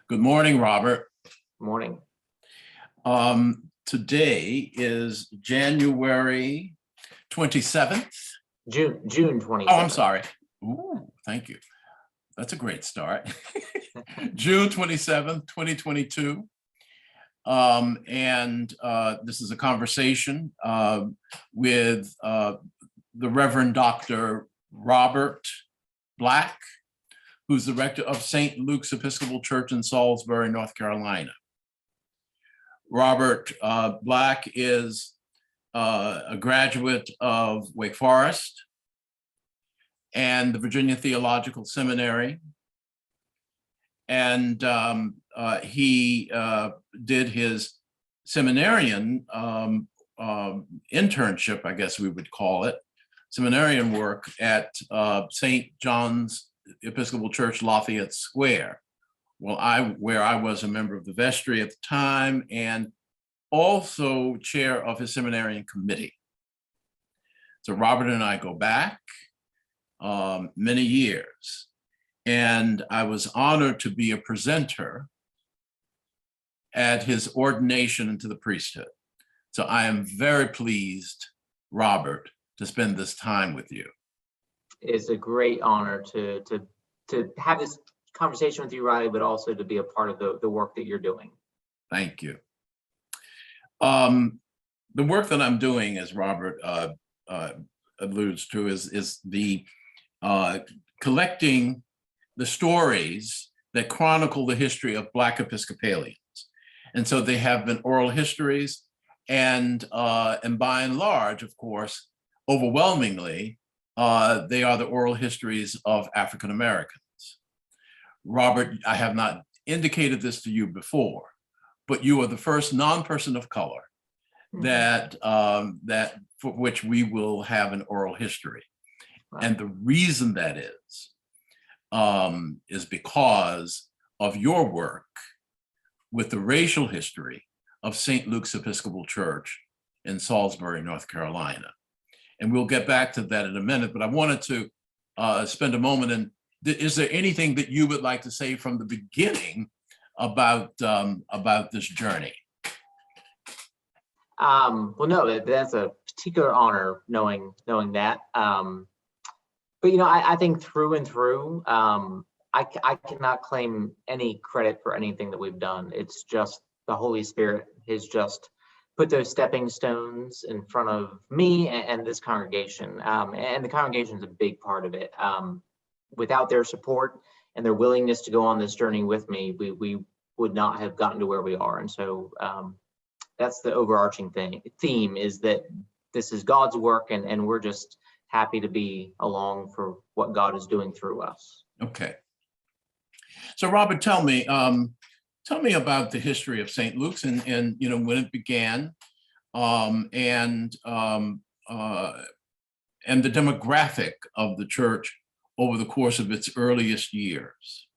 Good morning, Robert. Morning. Today is January 27th. June 27th. Oh, I'm sorry. Ooh, thank you. That's a great start. June 27th, 2022. This is a conversation with the Reverend Dr. Robert Black, who's the rector of St. Luke's Episcopal Church in Salisbury, North Carolina. Robert Black is a graduate of Wake Forest and the Virginia Theological Seminary. And he did his seminarian internship, I guess we would call it, seminarian work at St. John's Episcopal Church, Lafayette Square, where I was a member of the vestry at the time and also chair of his seminarian committee. So Robert and I go back many years, and I was honored to be a presenter at his ordination into the priesthood. So I am very pleased, Robert, to spend this time with you. It's a great honor to have this conversation with you, Riley, but also to be a part of the work that you're doing. Thank you. The work that I'm doing, as Robert alludes to, is the collecting the stories that chronicle the history of Black Episcopalians. And so they have been oral histories, and by and large, of course, overwhelmingly, they are the oral histories of African Americans. Robert, I have not indicated this to you before, but you are the first non-person of color that for which we will have an oral history. Wow. And the reason that is because of your work with the racial history of St. Luke's Episcopal Church in Salisbury, North Carolina. And we'll get back to that in a minute, but I wanted to spend a moment. And is there anything that you would like to say from the beginning about this journey? Well, no, that's a particular honor knowing that. But I think through and through, I cannot claim any credit for anything that we've done. It's just the Holy Spirit has just put those stepping stones in front of me and this congregation. And the congregation is a big part of it. Without their support and their willingness to go on this journey with me, we would not have gotten to where we are. And so that's the overarching theme is that this is God's work, and we're just happy to be along for what God is doing through us. Okay. So Robert, tell me about the history of St. Luke's and when it began, and the demographic of the church over the course of its earliest years.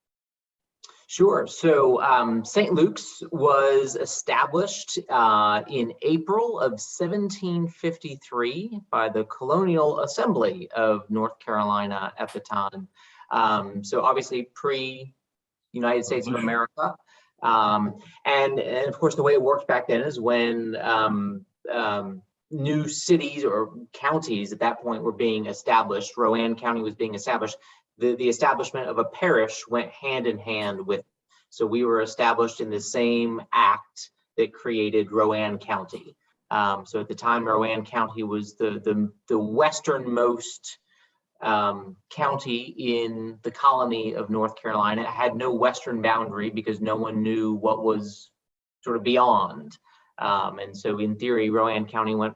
Sure. So St. Luke's was established in April of 1753 by the Colonial Assembly of North Carolina at the time. So obviously pre-United States of America. And of course, the way it worked back then is when new cities or counties at that point were being established. Rowan County was being established. The establishment of a parish went hand in hand with. So we were established in the same act that created Rowan County. So at the time, Rowan County was the westernmost county in the colony of North Carolina. It had no western boundary because no one knew what was sort of beyond. And so in theory, Rowan County went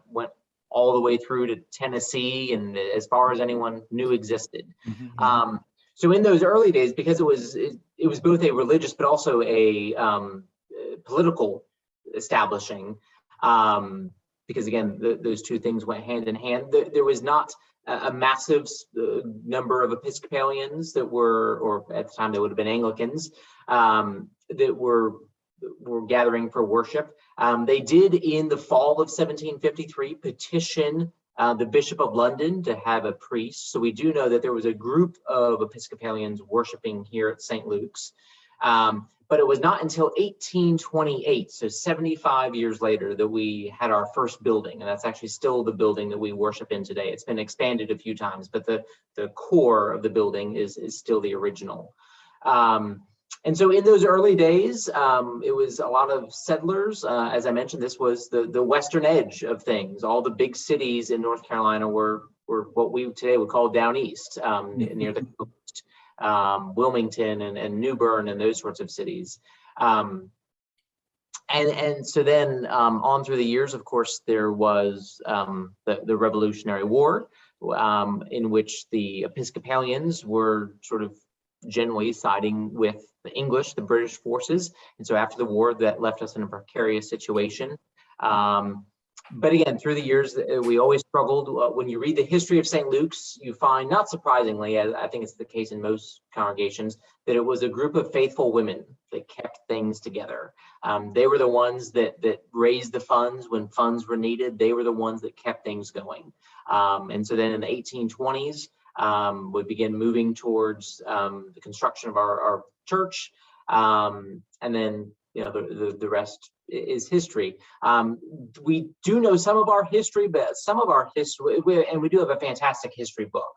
all the way through to Tennessee and as far as anyone knew existed. Mm-hmm. So in those early days, because it was both a religious but also a political establishing, because again, those two things went hand in hand. There was not a massive number of Episcopalians that were, or at the time they would have been Anglicans, that were gathering for worship. They did in the fall of 1753 petition the Bishop of London to have a priest. So we do know that there was a group of Episcopalians worshiping here at St. Luke's. But it was not until 1828, so 75 years later, that we had our first building. And that's actually still the building that we worship in today. It's been expanded a few times, but the core of the building is still the original. And so in those early days, it was a lot of settlers. As I mentioned, this was the western edge of things. All the big cities in North Carolina were what we today would call down east, near the coast, Wilmington and New Bern and those sorts of cities. And so then on through the years, of course, there was the Revolutionary War, in which the Episcopalians were sort of generally siding with the English, the British forces. And so after the war, that left us in a precarious situation. But again, through the years, we always struggled. When you read the history of St. Luke's, you find, not surprisingly, as I think it's the case in most congregations, that it was a group of faithful women that kept things together. They were the ones that raised the funds when funds were needed. They were the ones that kept things going. And so then in the 1820s, we began moving towards the construction of our church, and then the rest is history. We do know some of our history, but some of our history, and we do have a fantastic history book.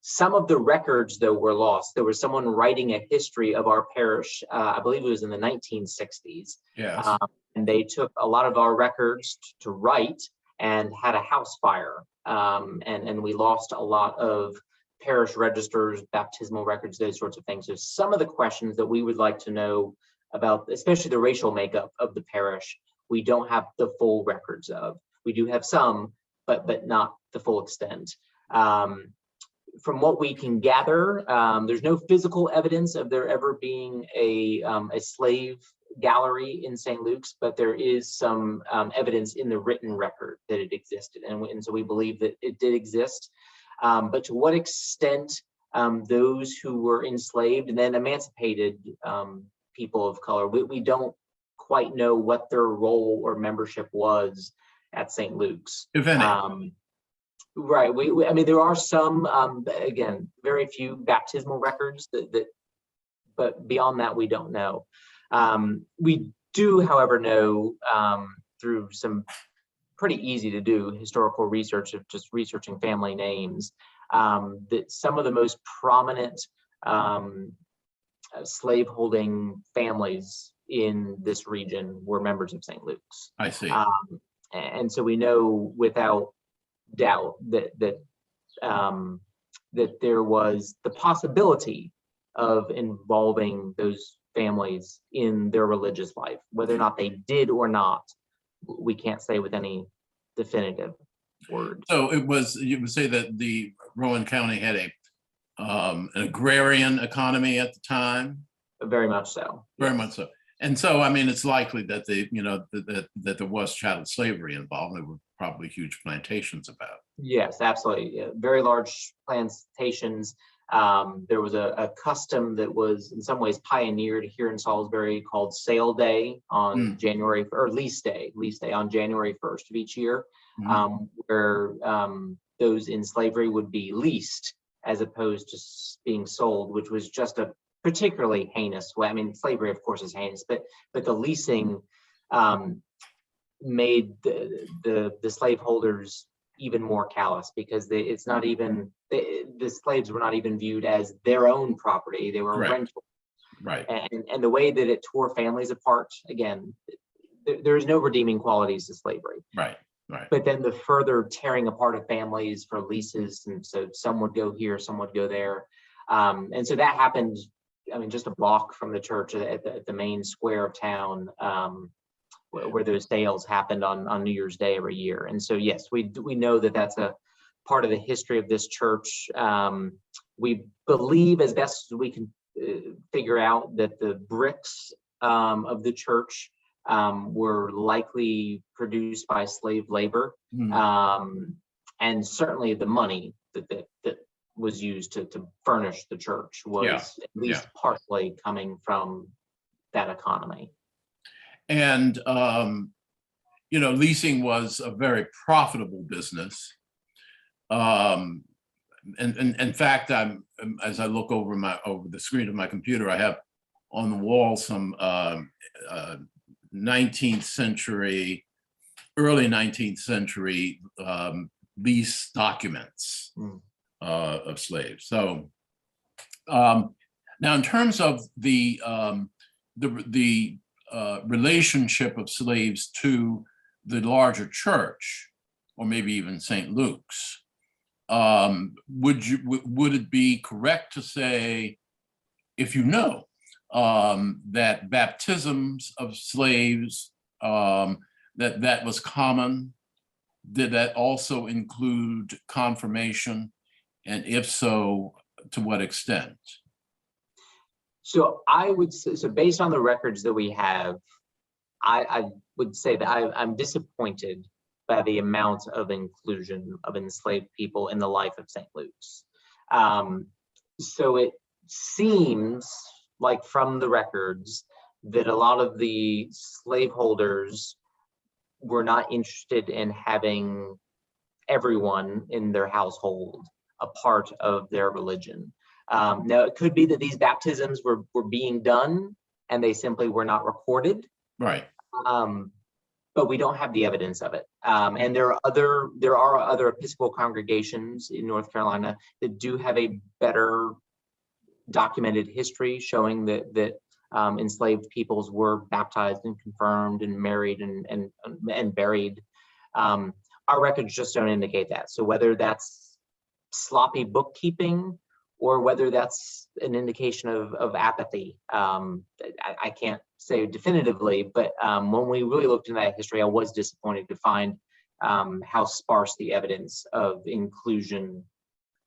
Some of the records, though, were lost. There was someone writing a history of our parish, I believe it was in the 1960s. Yes. And they took a lot of our records to write and had a house fire. And we lost a lot of parish registers, baptismal records, those sorts of things. So some of the questions that we would like to know about, especially the racial makeup of the parish, we don't have the full records of. We do have some, but not the full extent. From what we can gather, there's no physical evidence of there ever being a slave gallery in St. Luke's, but there is some evidence in the written record that it existed. And so we believe that it did exist. But to what extent those who were enslaved and then emancipated people of color, we don't quite know what their role or membership was at St. Luke's. If any. Right. I mean, there are some, again, very few baptismal records but beyond that, we don't know. We do, however, know through some pretty easy to do historical research of just researching family names, that some of the most prominent slaveholding families in this region were members of St. Luke's. I see. And so we know without doubt that there was the possibility of involving those families in their religious life. Whether or not they did or not, we can't say with any definitive word. So it was, you would say that the Rowan County had an agrarian economy at the time? Very much so. Very much so. And so, I mean, it's likely that that there was chattel slavery involved. There were probably huge plantations about. Yes, absolutely. Yeah, very large plantations. There was a custom that was in some ways pioneered here in Salisbury called Sale Day on January, or lease day on January 1st of each year, where those in slavery would be leased as opposed to being sold, which was just a particularly heinous way. I mean, slavery, of course, is heinous, but the leasing made the slaveholders even more callous, because it's not even, the slaves were not even viewed as their own property. They were rental. Right. And the way that it tore families apart, again, there's no redeeming qualities to slavery. Right. Right. But then the further tearing apart of families for leases, and so some would go here, some would go there. And so that happened, I mean, just a block from the church at the main square of town, where those sales happened on New Year's Day every year. And so, yes, we know that that's a part of the history of this church. We believe, as best as we can figure out, that the bricks of the church were likely produced by slave labor, and certainly the money that was used to furnish the church was at least partially coming from that economy. And leasing was a very profitable business. And in fact, as I look over the screen of my computer, I have on the wall some 19th century, early 19th century lease documents of slaves. So now in terms of the relationship of slaves to the larger church, or maybe even St. Luke's, would it be correct to say, if you know, that baptisms of slaves, that was common? Did that also include confirmation? And if so, to what extent? So I would say, so based on the records that we have, I would say that I'm disappointed by the amount of inclusion of enslaved people in the life of St. Luke's. So it seems like from the records that a lot of the slaveholders were not interested in having everyone in their household a part of their religion. Now, it could be that these baptisms were being done and they simply were not recorded. Right. But we don't have the evidence of it. And there are other Episcopal congregations in North Carolina that do have a better documented history showing that enslaved peoples were baptized and confirmed and married and buried. Our records just don't indicate that. So whether that's sloppy bookkeeping or whether that's an indication of apathy, I can't say definitively, but when we really looked into that history, I was disappointed to find how sparse the evidence of inclusion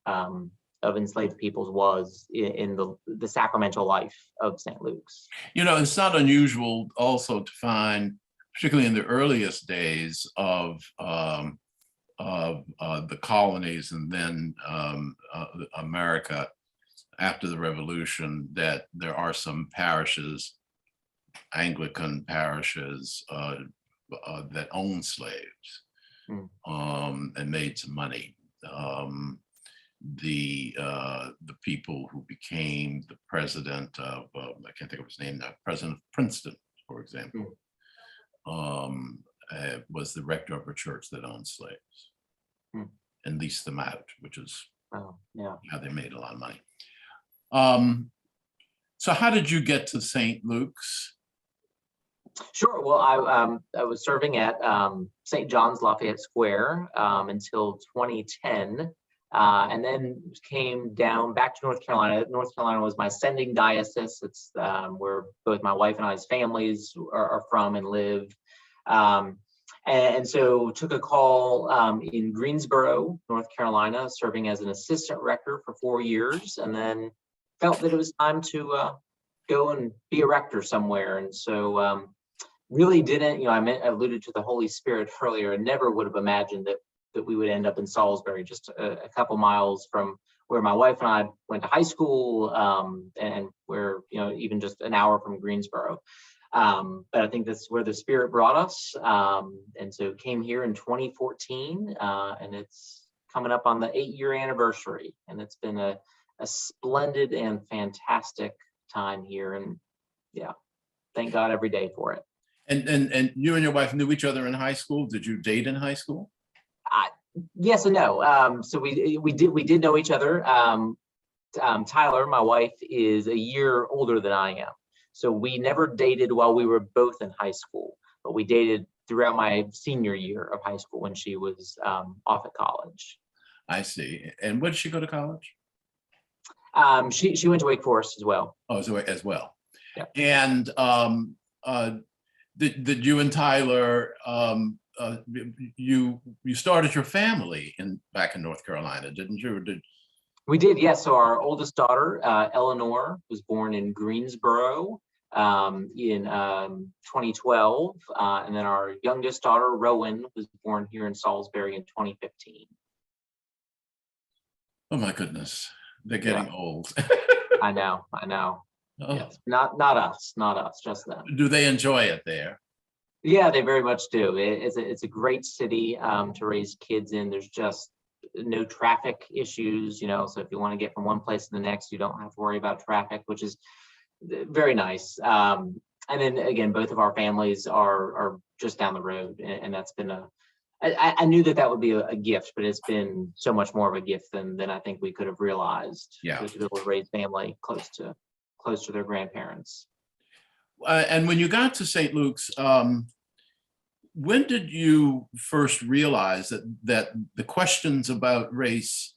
of enslaved peoples was in the sacramental life of St. Luke's. You know, it's not unusual also to find, particularly in the earliest days of the colonies and then America after the Revolution, that there are some parishes, Anglican parishes, that own slaves and made some money. The people who became the president of, I can't think of his name now, president of Princeton, for example, was the rector of a church that owned slaves and leased them out, which is how they made a lot of money. So how did you get to St. Luke's? Sure. Well, I was serving at St. John's Lafayette Square until 2010. And then came down back to North Carolina. North Carolina was my sending diocese. It's where both my wife and I's families are from and live. And so took a call in Greensboro, North Carolina, serving as an assistant rector for 4 years, and then felt that it was time to go and be a rector somewhere. And so really didn't, I alluded to the Holy Spirit earlier, and never would have imagined that we would end up in Salisbury, just a couple miles from where my wife and I went to high school, and where, even just an hour from Greensboro. But I think that's where the Spirit brought us. And so came here in 2014, and it's coming up on the 8-year anniversary. And it's been a splendid and fantastic time here. And thank God every day for it. And you and your wife knew each other in high school? Did you date in high school? Yes and no. So we did know each other. Tyler, my wife, is a year older than I am. So we never dated while we were both in high school, but we dated throughout my senior year of high school when she was off at college. I see. And where did she go to college? She went to Wake Forest as well. Oh, so as well. Yeah. And did you and Tyler, you started your family back in North Carolina, didn't you? We did, yes. So our oldest daughter, Eleanor, was born in Greensboro in 2012. And then our youngest daughter, Rowan, was born here in Salisbury in 2015. Oh my goodness, they're getting old. I know. Oh. Yes. Not us, just them. Do they enjoy it there? Yeah, they very much do. It's a great city to raise kids in. There's just no traffic issues, so if you want to get from one place to the next, you don't have to worry about traffic, which is very nice. And then again, both of our families are just down the road, and that's been I knew that would be a gift, but it's been so much more of a gift than I think we could have realized. Yeah. To be able to raise family close to their grandparents. And when you got to St. Luke's, when did you first realize that the questions about race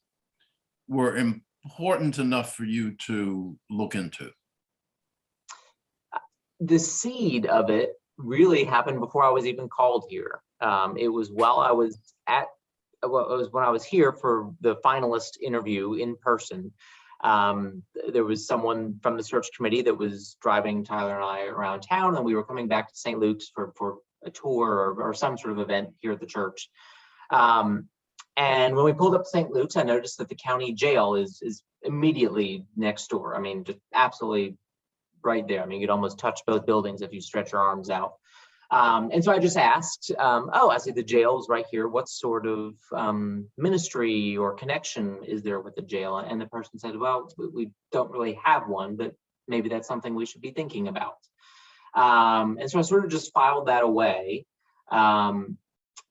were important enough for you to look into? The seed of it really happened before I was even called here. It was while I was when I was here for the finalist interview in person. There was someone from the search committee that was driving Tyler and I around town, and we were coming back to St. Luke's for a tour or some sort of event here at the church. And when we pulled up to St. Luke's, I noticed that the county jail is immediately next door. I mean, just absolutely right there. I mean, you'd almost touch both buildings if you stretch your arms out. And so I just asked, I see the jail's right here. What sort of ministry or connection is there with the jail? And the person said, well, we don't really have one, but maybe that's something we should be thinking about. And so I sort of just filed that away. And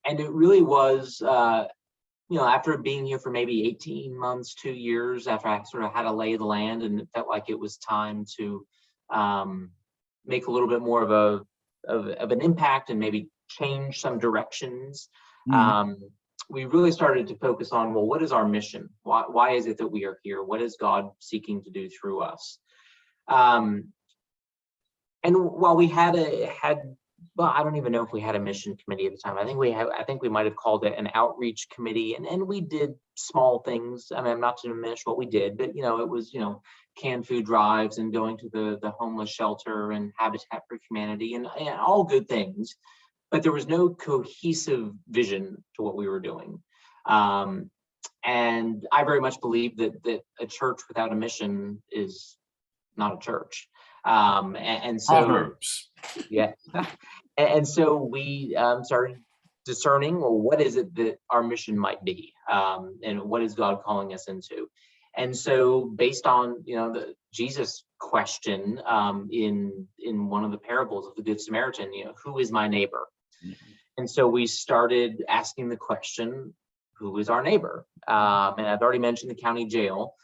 it really was, after being here for maybe 18 months, 2 years, after I sort of had to lay the land, and it felt like it was time to make a little bit more of an impact and maybe change some directions. We really started to focus on, well, what is our mission? Why is it that we are here? What is God seeking to do through us? And while we well, I don't even know if we had a mission committee at the time. I think we might have called it an outreach committee, and we did small things. I mean, I'm not to diminish what we did, but it was canned food drives and going to the homeless shelter and Habitat for Humanity and all good things, but there was no cohesive vision to what we were doing. And I very much believe that a church without a mission is not a church. And so, Proverbs. Yeah. And so we started discerning, well, what is it that our mission might be? And what is God calling us into? And so based on, the Jesus question in one of the parables of the Good Samaritan, who is my neighbor? Mm-hmm. And so we started asking the question, who is our neighbor? And I've already mentioned the county jail.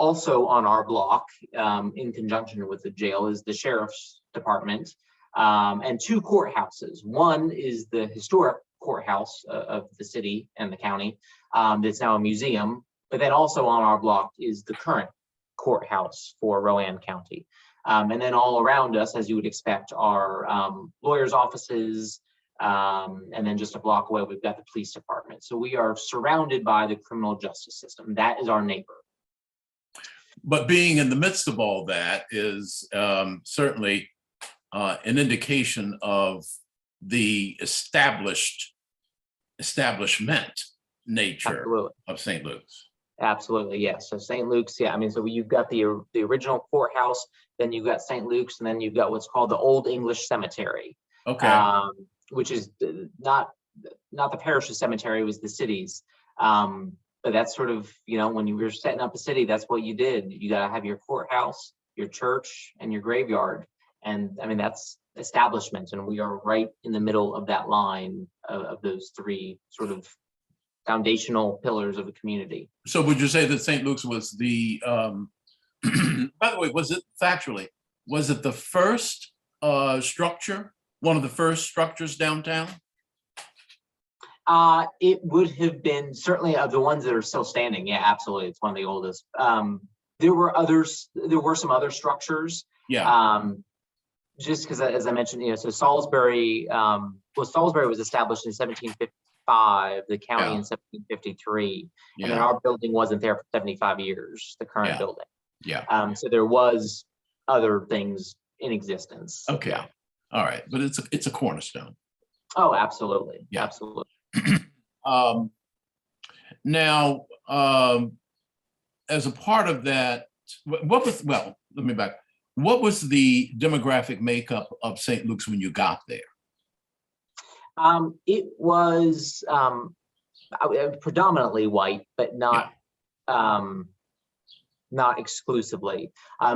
Also on our block, in conjunction with the jail, is the sheriff's department and 2 courthouses. One is the historic courthouse of the city and the county that's now a museum. But then also on our block is the current courthouse for Rowan County. And then all around us, as you would expect, are lawyers' offices. And then just a block away, we've got the police department. So we are surrounded by the criminal justice system. That is our neighbor. But being in the midst of all that is certainly an indication of the establishment nature Absolutely. Of St. Luke's. Absolutely, yes. So St. Luke's, yeah. I mean, so you've got the original courthouse, then you've got St. Luke's, and then you've got what's called the Old English Cemetery. Okay. Which is not the parish's cemetery, it was the city's. But that's sort of, when you were setting up a city, that's what you did. You got to have your courthouse, your church, and your graveyard. And I mean, that's establishment. And we are right in the middle of that line of those 3 sort of foundational pillars of a community. So would you say that St. Luke's was the, by the way, was it the first structure, one of the first structures downtown? It would have been certainly of the ones that are still standing. Yeah, absolutely. It's one of the oldest. There were others. There were some other structures. Yeah. Just because, as I mentioned, so Salisbury. Salisbury was established in 1755. The county in 1753, and then our building wasn't there for 75 years. The current building. Yeah. So there was other things in existence. Okay. Yeah. All right, but it's a cornerstone. Oh, absolutely. Yeah. Absolutely. Now, as a part of that, what was the demographic makeup of St. Luke's when you got there? It was predominantly white, but not not exclusively.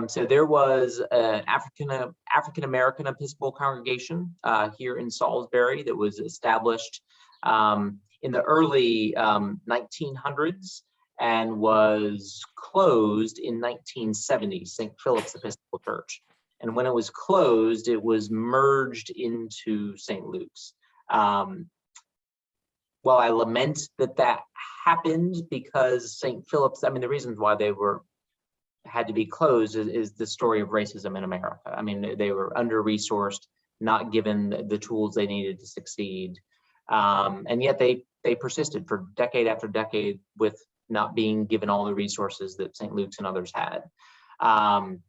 So there was an African American Episcopal congregation here in Salisbury that was established in the early 1900s and was closed in 1970, St. Philip's Episcopal Church. And when it was closed, it was merged into St. Luke's. Well, I lament that happened because St. Philip's, I mean, the reasons why they had to be closed is the story of racism in America. I mean, they were under-resourced, not given the tools they needed to succeed. And yet they persisted for decade after decade with not being given all the resources that St. Luke's and others had. And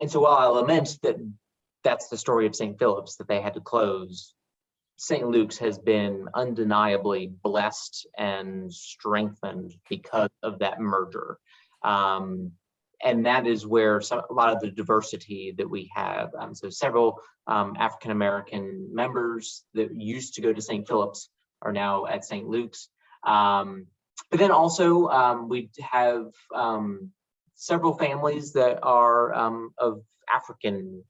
so while I lament that that's the story of St. Philip's, that they had to close, St. Luke's has been undeniably blessed and strengthened because of that merger. And that is where a lot of the diversity that we have. So several African-American members that used to go to St. Philip's are now at St. Luke's. But then also we have several families that are of African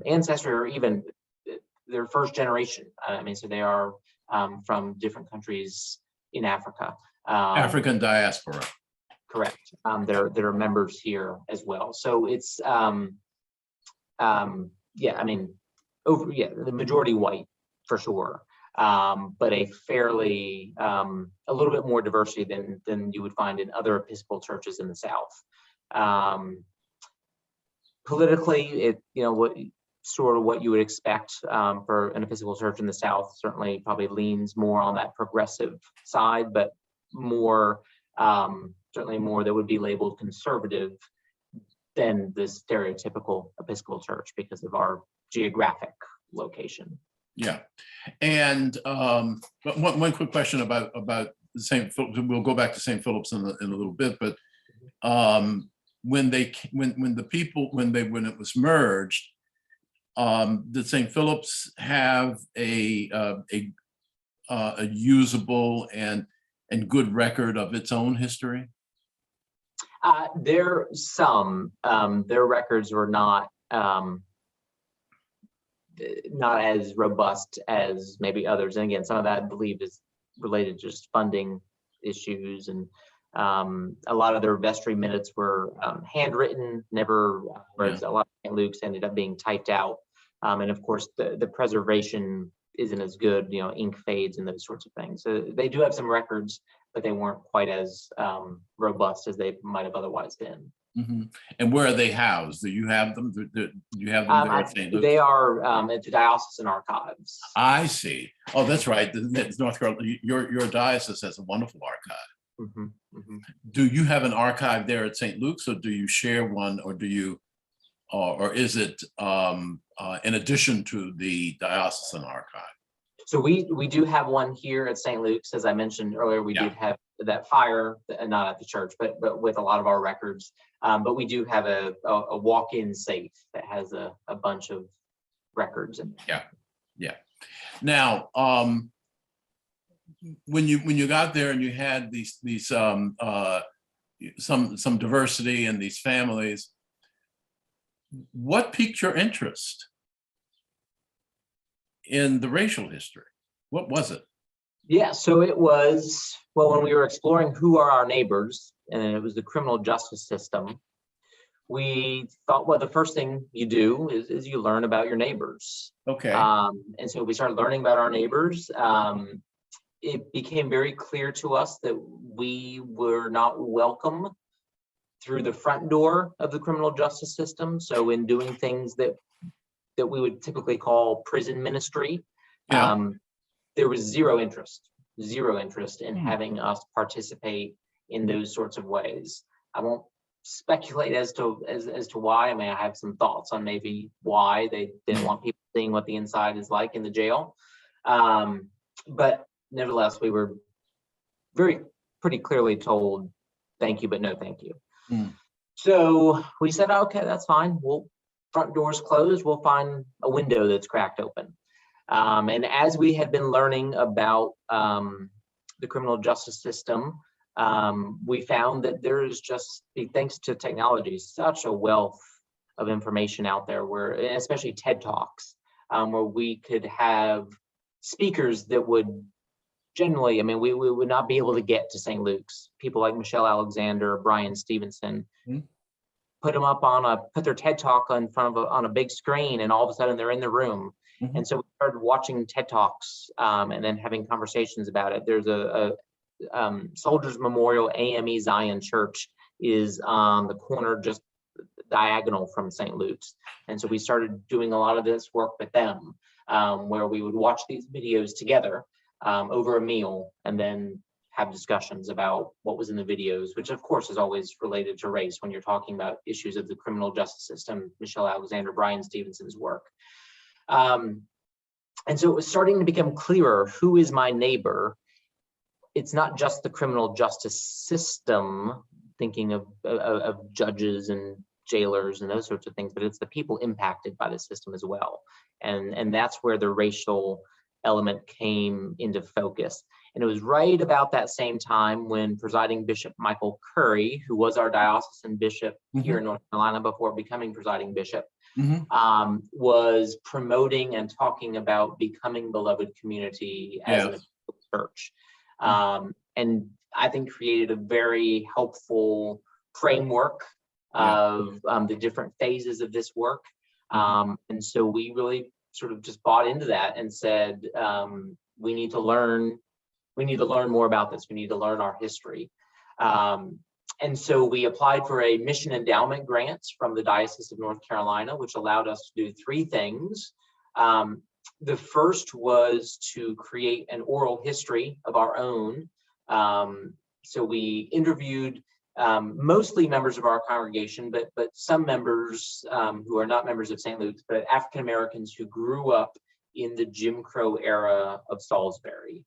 ancestry, or even their first generation. I mean, so they are from different countries in Africa. African diaspora. Correct. There are members here as well. So it's yeah, I mean, the majority white for sure, but a fairly a little bit more diversity than you would find in other Episcopal churches in the South. Politically, what you would expect for an Episcopal church in the South, certainly probably leans more on that progressive side, but more certainly more that would be labeled conservative than the stereotypical Episcopal church because of our geographic location. Yeah, and but one quick question about St. Philip's. We'll go back to St. Philip's in a little bit, but when it was merged, did St. Philip's have a usable and good record of its own history? Their records were not as robust as maybe others. And again, some of that I believe is related to just funding issues, and a lot of their vestry minutes were handwritten, whereas a lot of St. Luke's ended up being typed out. And of course, the preservation isn't as good, ink fades and those sorts of things. So they do have some records, but they weren't quite as robust as they might have otherwise been. Mm-hmm. And where are they housed? Do you have them? Do you have them there at St. Luke's? They are at the diocesan archives. I see. Oh, that's right. North Carolina, your diocese has a wonderful archive. Mm-hmm. Mm-hmm. Do you have an archive there at St. Luke's, or do you share one, or do you, or is it in addition to the diocesan archive? So we do have one here at St. Luke's. As I mentioned earlier, we did have that fire, not at the church, but with a lot of our records. But we do have a walk-in safe that has a bunch of records in it. Yeah. Now, when you got there and you had these some diversity in these families, what piqued your interest in the racial history? What was it? Yeah, so it was, well, when we were exploring who are our neighbors, and it was the criminal justice system, we thought, well, the first thing you do is you learn about your neighbors. Okay. And so we started learning about our neighbors. It became very clear to us that we were not welcome through the front door of the criminal justice system. So in doing things that we would typically call prison ministry, there was zero interest in having us participate in those sorts of ways. I won't speculate as to why. I mean, I have some thoughts on maybe why they didn't want people seeing what the inside is like in the jail. But nevertheless, we were pretty clearly told, thank you, but no thank you. So we said, okay, that's fine. Front doors closed, we'll find a window that's cracked open. And as we had been learning about the criminal justice system, we found that there is just, thanks to technology, such a wealth of information out there, where, especially TED Talks, where we could have speakers that would generally, I mean, we would not be able to get to St. Luke's. People like Michelle Alexander, Brian Stevenson, put their TED Talk on a big screen, and all of a sudden they're in the room. And so we started watching TED Talks and then having conversations about it. There's a Soldiers Memorial AME Zion Church is on the corner just diagonal from St. Luke's. And so we started doing a lot of this work with them, where we would watch these videos together over a meal, and then have discussions about what was in the videos, which of course is always related to race when you're talking about issues of the criminal justice system, Michelle Alexander, Brian Stevenson's work. And so it was starting to become clearer, who is my neighbor? It's not just the criminal justice system, thinking of judges and jailers and those sorts of things, but it's the people impacted by the system as well. And that's where the racial element came into focus. And it was right about that same time when presiding Bishop Michael Curry, who was our diocesan bishop here in North Carolina before becoming presiding bishop, was promoting and talking about becoming beloved community as an church. And I think created a very helpful framework of the different phases of this work. And so we really sort of just bought into that and said, we need to learn more about this. We need to learn our history. And so we applied for a mission endowment grant from the Diocese of North Carolina, which allowed us to do three things. The first was to create an oral history of our own. So we interviewed mostly members of our congregation, but some members who are not members of St. Luke's, but African Americans who grew up in the Jim Crow era of Salisbury.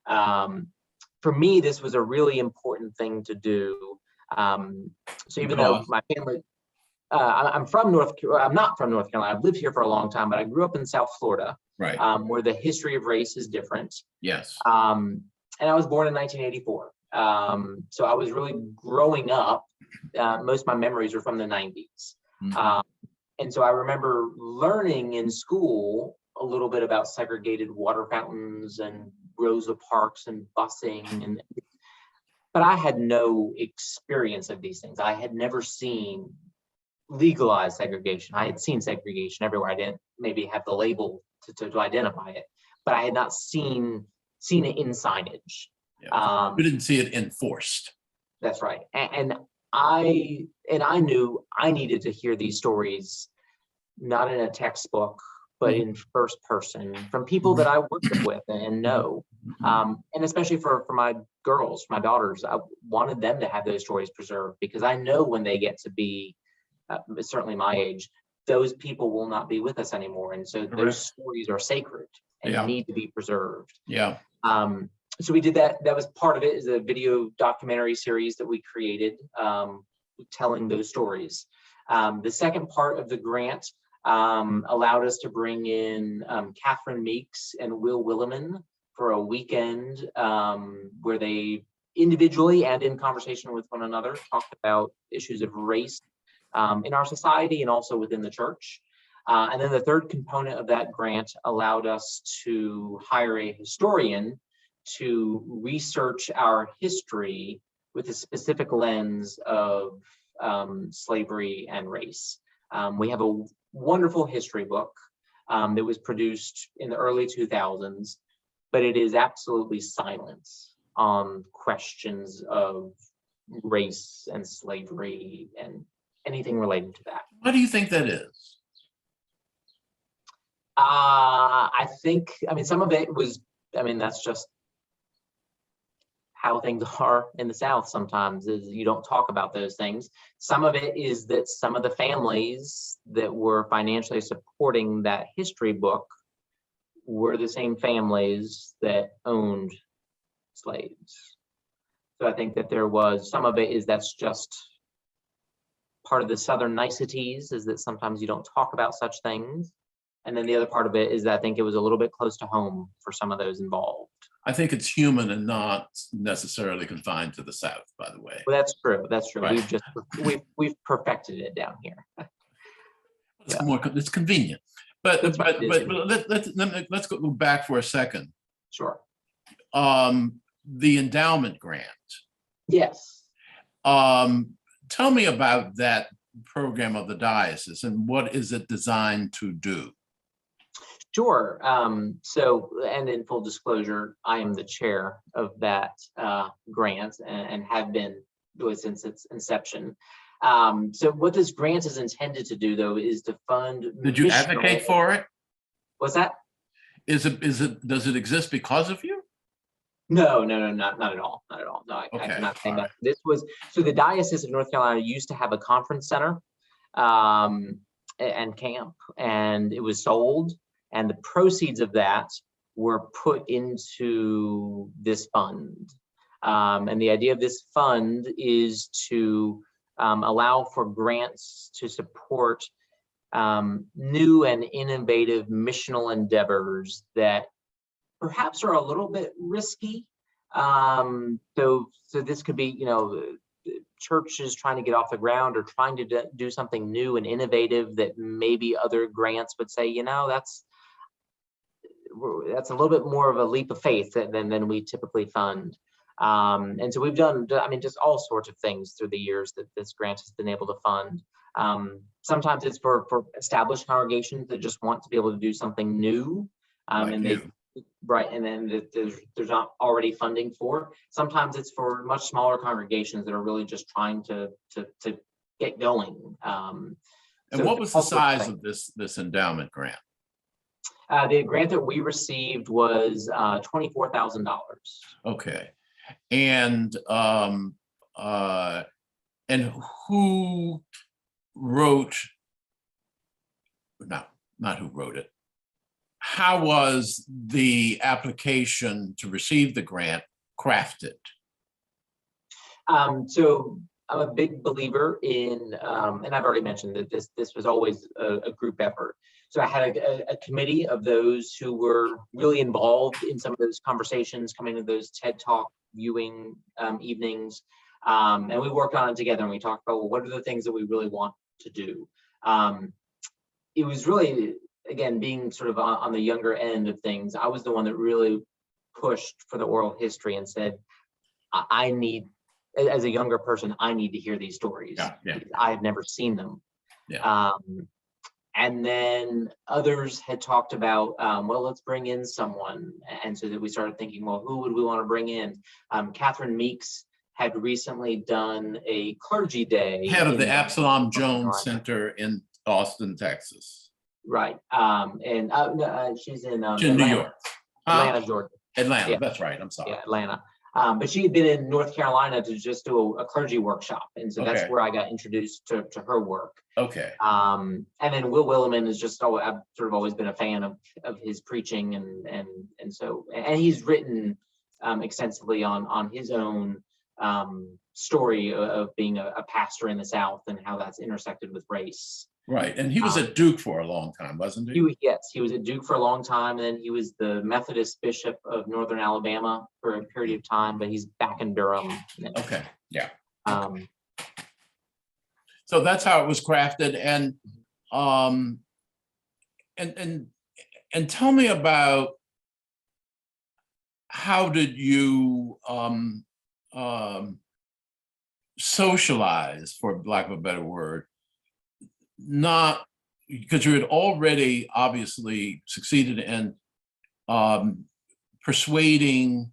For me, this was a really important thing to do. So even though my family, I'm not from North Carolina. I've lived here for a long time, but I grew up in South Florida, right, where the history of race is different. Yes. And I was born in 1984. So I was really growing up. Most of my memories are from the 90s. And so I remember learning in school a little bit about segregated water fountains and Rosa Parks and busing, but I had no experience of these things. I had never seen legalized segregation. I had seen segregation everywhere. I didn't maybe have the label to identify it, but I had not seen it in signage. Yeah. We didn't see it enforced. That's right. And I knew I needed to hear these stories, not in a textbook, but in first person from people that I worked with and know. And especially for my girls, my daughters, I wanted them to have those stories preserved, because I know when they get to be certainly my age, those people will not be with us anymore. And so those stories are sacred and need to be preserved. Yeah. So we did that. That was part of it, is a video documentary series that we created, telling those stories. The second part of the grant allowed us to bring in Catherine Meeks and Will Williman for a weekend where they individually and in conversation with one another talked about issues of race in our society and also within the church. And then the third component of that grant allowed us to hire a historian to research our history with a specific lens of slavery and race. We have a wonderful history book that was produced in the early 2000s, but it is absolutely silent on questions of race and slavery and anything related to that. Why do you think that is? I think, some of it was, that's just how things are in the South sometimes, is you don't talk about those things. Some of it is that some of the families that were financially supporting that history book were the same families that owned slaves. So I think that there was, some of it is that's just part of the Southern niceties, is that sometimes you don't talk about such things. And then the other part of it is that I think it was a little bit close to home for some of those involved. I think it's human and not necessarily confined to the South, by the way. Well, that's true. That's true. Right. We've perfected it down here. It's more, it's convenient. But That's right, it is let's go back for a second. Sure. The endowment grant. Yes. Tell me about that program of the diocese and what is it designed to do? Sure. So, and in full disclosure, I am the chair of that grant and have been since its inception. So what this grant is intended to do, though, is to fund. Did you advocate for it? What's that? Does it exist because of you? No, not at all. Not at all. No, I cannot say that. This was, so the Diocese of North Carolina used to have a conference center and camp, and it was sold, and the proceeds of that were put into this fund. And the idea of this fund is to allow for grants to support new and innovative missional endeavors that perhaps are a little bit risky. So this could be, churches trying to get off the ground or trying to do something new and innovative that maybe other grants would say, that's a little bit more of a leap of faith than we typically fund. And so we've done, just all sorts of things through the years that this grant has been able to fund. Sometimes it's for established congregations that just want to be able to do something new. Right, and then there's not already funding for. Sometimes it's for much smaller congregations that are really just trying to get going. And what was the size of this endowment grant? The grant that we received was $24,000. Okay, and who wrote? No, not who wrote it. How was the application to receive the grant crafted? So I'm a big believer in, and I've already mentioned that this was always a group effort. So I had a committee of those who were really involved in some of those conversations, coming to those TED Talk viewing evenings, and we worked on it together. And we talked about, well, what are the things that we really want to do? It was really, again, being sort of on the younger end of things, I was the one that really pushed for the oral history and said, I need, as a younger person, I need to hear these stories. Yeah. I had never seen them. Yeah. And then others had talked about, well, let's bring in someone. And so that we started thinking, well, who would we want to bring in? Catherine Meeks had recently done a clergy day. Head of the Absalom Jones Center in Austin, Texas. Right. And she's in New York. Atlanta, Georgia. Atlanta, Yeah. That's right. I'm sorry. Yeah, Atlanta. But she had been in North Carolina to just do a clergy workshop. And so that's where I got introduced to her work. Okay. And then Will Williman is just, I've sort of always been a fan of his preaching. And so he's written extensively on his own story of being a pastor in the South and how that's intersected with race. Right, and he was at Duke for a long time, wasn't he? Yes, he was at Duke for a long time, and then he was the Methodist bishop of Northern Alabama for a period of time, but he's back in Durham. Okay, yeah. So that's how it was crafted, and tell me about how did you socialize, for lack of a better word, not because you had already obviously succeeded in persuading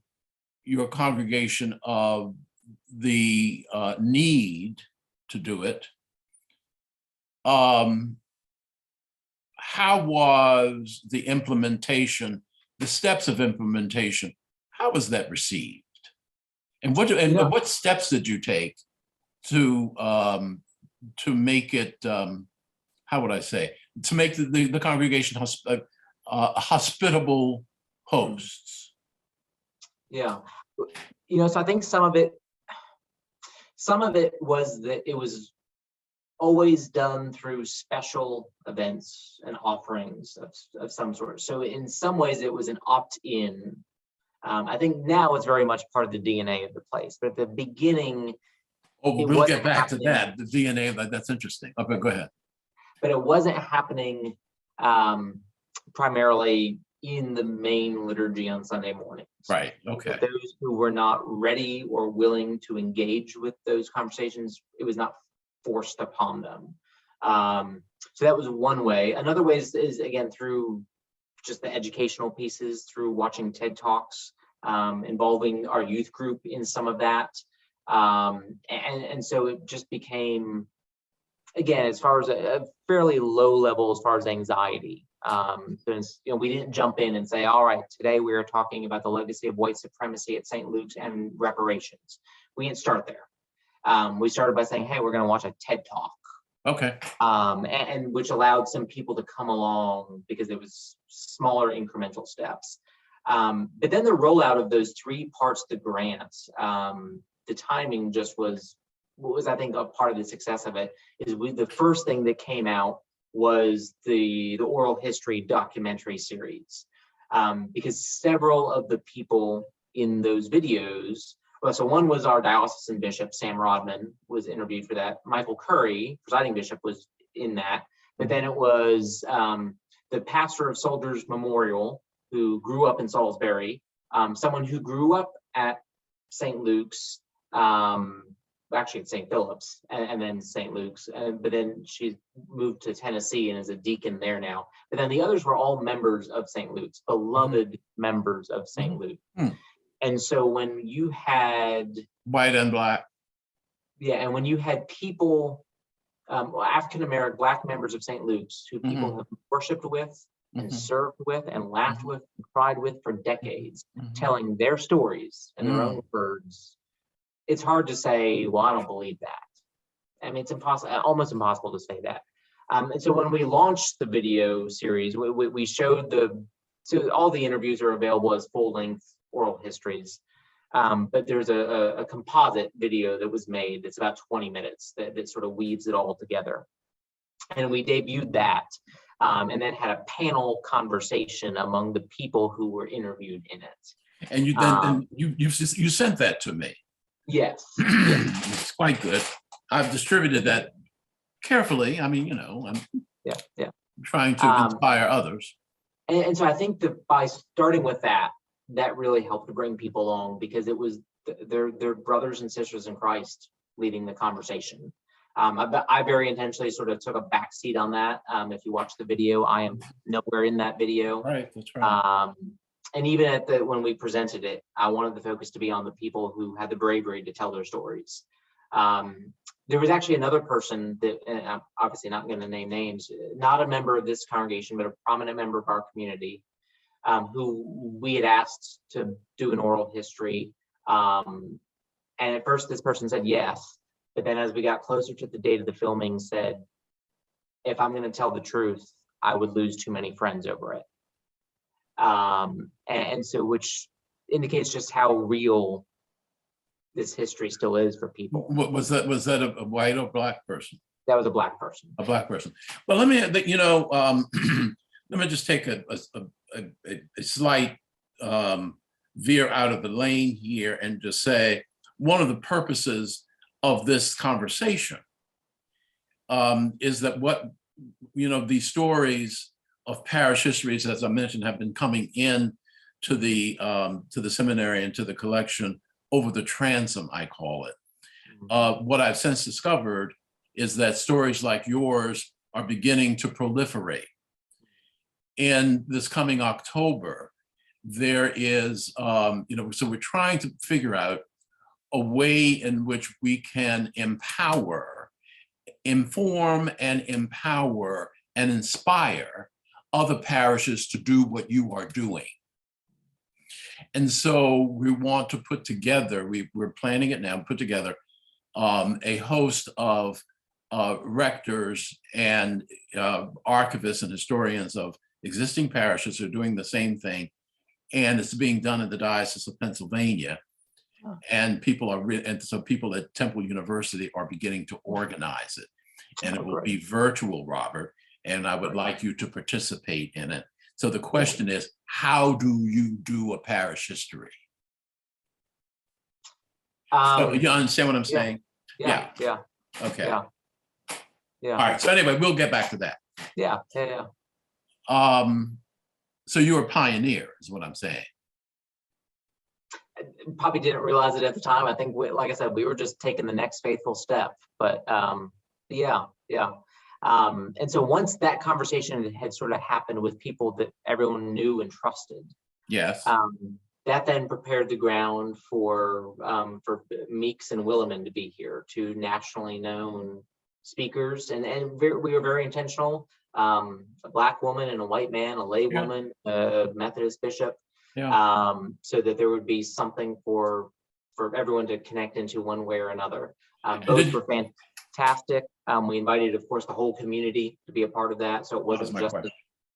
your congregation of the need to do it. How was the implementation, the steps of implementation, how was that received? And what steps did you take to make it, how would I say, to make the congregation hospitable hosts? Yeah, so I think some of it was that it was always done through special events and offerings of some sort. So in some ways it was an opt-in. I think now it's very much part of the DNA of the place, but at the beginning, Oh, it we'll wasn't get back to happening. that. The DNA of that, that's interesting. Okay, go ahead. But it wasn't happening primarily in the main liturgy on Sunday mornings. Right, okay. But those who were not ready or willing to engage with those conversations, it was not forced upon them. So that was one way. Another way is again, through just the educational pieces, through watching TED Talks, involving our youth group in some of that. And so it just became, again, as far as a fairly low level as far as anxiety. We didn't jump in and say, all right, today we are talking about the legacy of white supremacy at St. Luke's and reparations. We didn't start there. We started by saying, hey, we're going to watch a TED Talk. Okay. And which allowed some people to come along because it was smaller incremental steps. But then the rollout of those 3 parts of the grant, the timing just was, what was I think a part of the success of it is the first thing that came out was the oral history documentary series, because several of the people in those videos, well, so one was our diocesan bishop, Sam Rodman, was interviewed for that. Michael Curry, presiding bishop, was in that. But then it was the pastor of Soldiers Memorial, who grew up in Salisbury, someone who grew up at St. Luke's, actually at St. Philip's and then St. Luke's, but then she moved to Tennessee and is a deacon there now. But then the others were all members of St. Luke's, beloved members of St. Luke. And so when you had white and black, and when you had people, African-American, Black members of St. Luke's, who people have worshipped with and served with and laughed with and cried with for decades, telling their stories in their own words, it's hard to say, well, I don't believe that. I mean, it's impossible, almost impossible to say that. And so when we launched the video series, we showed so all the interviews are available as full-length oral histories. But there's a composite video that was made that's about 20 minutes that sort of weaves it all together. And we debuted that, and then had a panel conversation among the people who were interviewed in it. And you then you sent that to me. Yes. It's quite good. I've distributed that carefully. I mean, I'm trying to inspire others. And so I think that by starting with that really helped to bring people along, because it was their brothers and sisters in Christ leading the conversation. I very intentionally sort of took a backseat on that. If you watch the video, I am nowhere in that video. Right, that's right. And even when we presented it, I wanted the focus to be on the people who had the bravery to tell their stories. There was actually another person that, and I'm obviously not going to name names, not a member of this congregation, but a prominent member of our community, who we had asked to do an oral history. And at first this person said yes, but then as we got closer to the date of the filming said, if I'm going to tell the truth, I would lose too many friends over it. And so, which indicates just how real this history still is for people. What was that? Was that a white or black person? That was a black person. A black person. Well, let me, let me just take a slight veer out of the lane here and just say one of the purposes of this conversation is that these stories of parish histories, as I mentioned, have been coming in to the seminary and to the collection over the transom, I call it. What I've since discovered is that stories like yours are beginning to proliferate. In this coming October, there is, so we're trying to figure out a way in which we can inform and empower and inspire other parishes to do what you are doing. And so we want to put together, we're planning it now, put together a host of rectors and archivists and historians of existing parishes who are doing the same thing. And it's being done in the Diocese of Pennsylvania. And so people at Temple University are beginning to organize it. and it Oh, will great. be virtual, Robert, and I would like you to participate in it. So the question is, how do you do a parish history? So you understand what I'm yeah, saying? yeah, yeah, Okay. yeah, yeah, All right. So anyway, we'll get back to that. yeah, yeah. So you're a pioneer, is what I'm saying. Probably didn't realize it at the time. I think, like I said, we were just taking the next faithful step. But yeah, yeah. And so once that conversation had sort of happened with people that everyone knew and trusted, Yes. that then prepared the ground for Meeks and Williman to be here, two nationally known speakers, and we were very intentional. A Black woman and a white man, a lay woman, a Methodist bishop, so that there would be something for everyone to connect into one way or another. Both were fantastic. We invited, of course, the whole community to be a part of that, so it wasn't just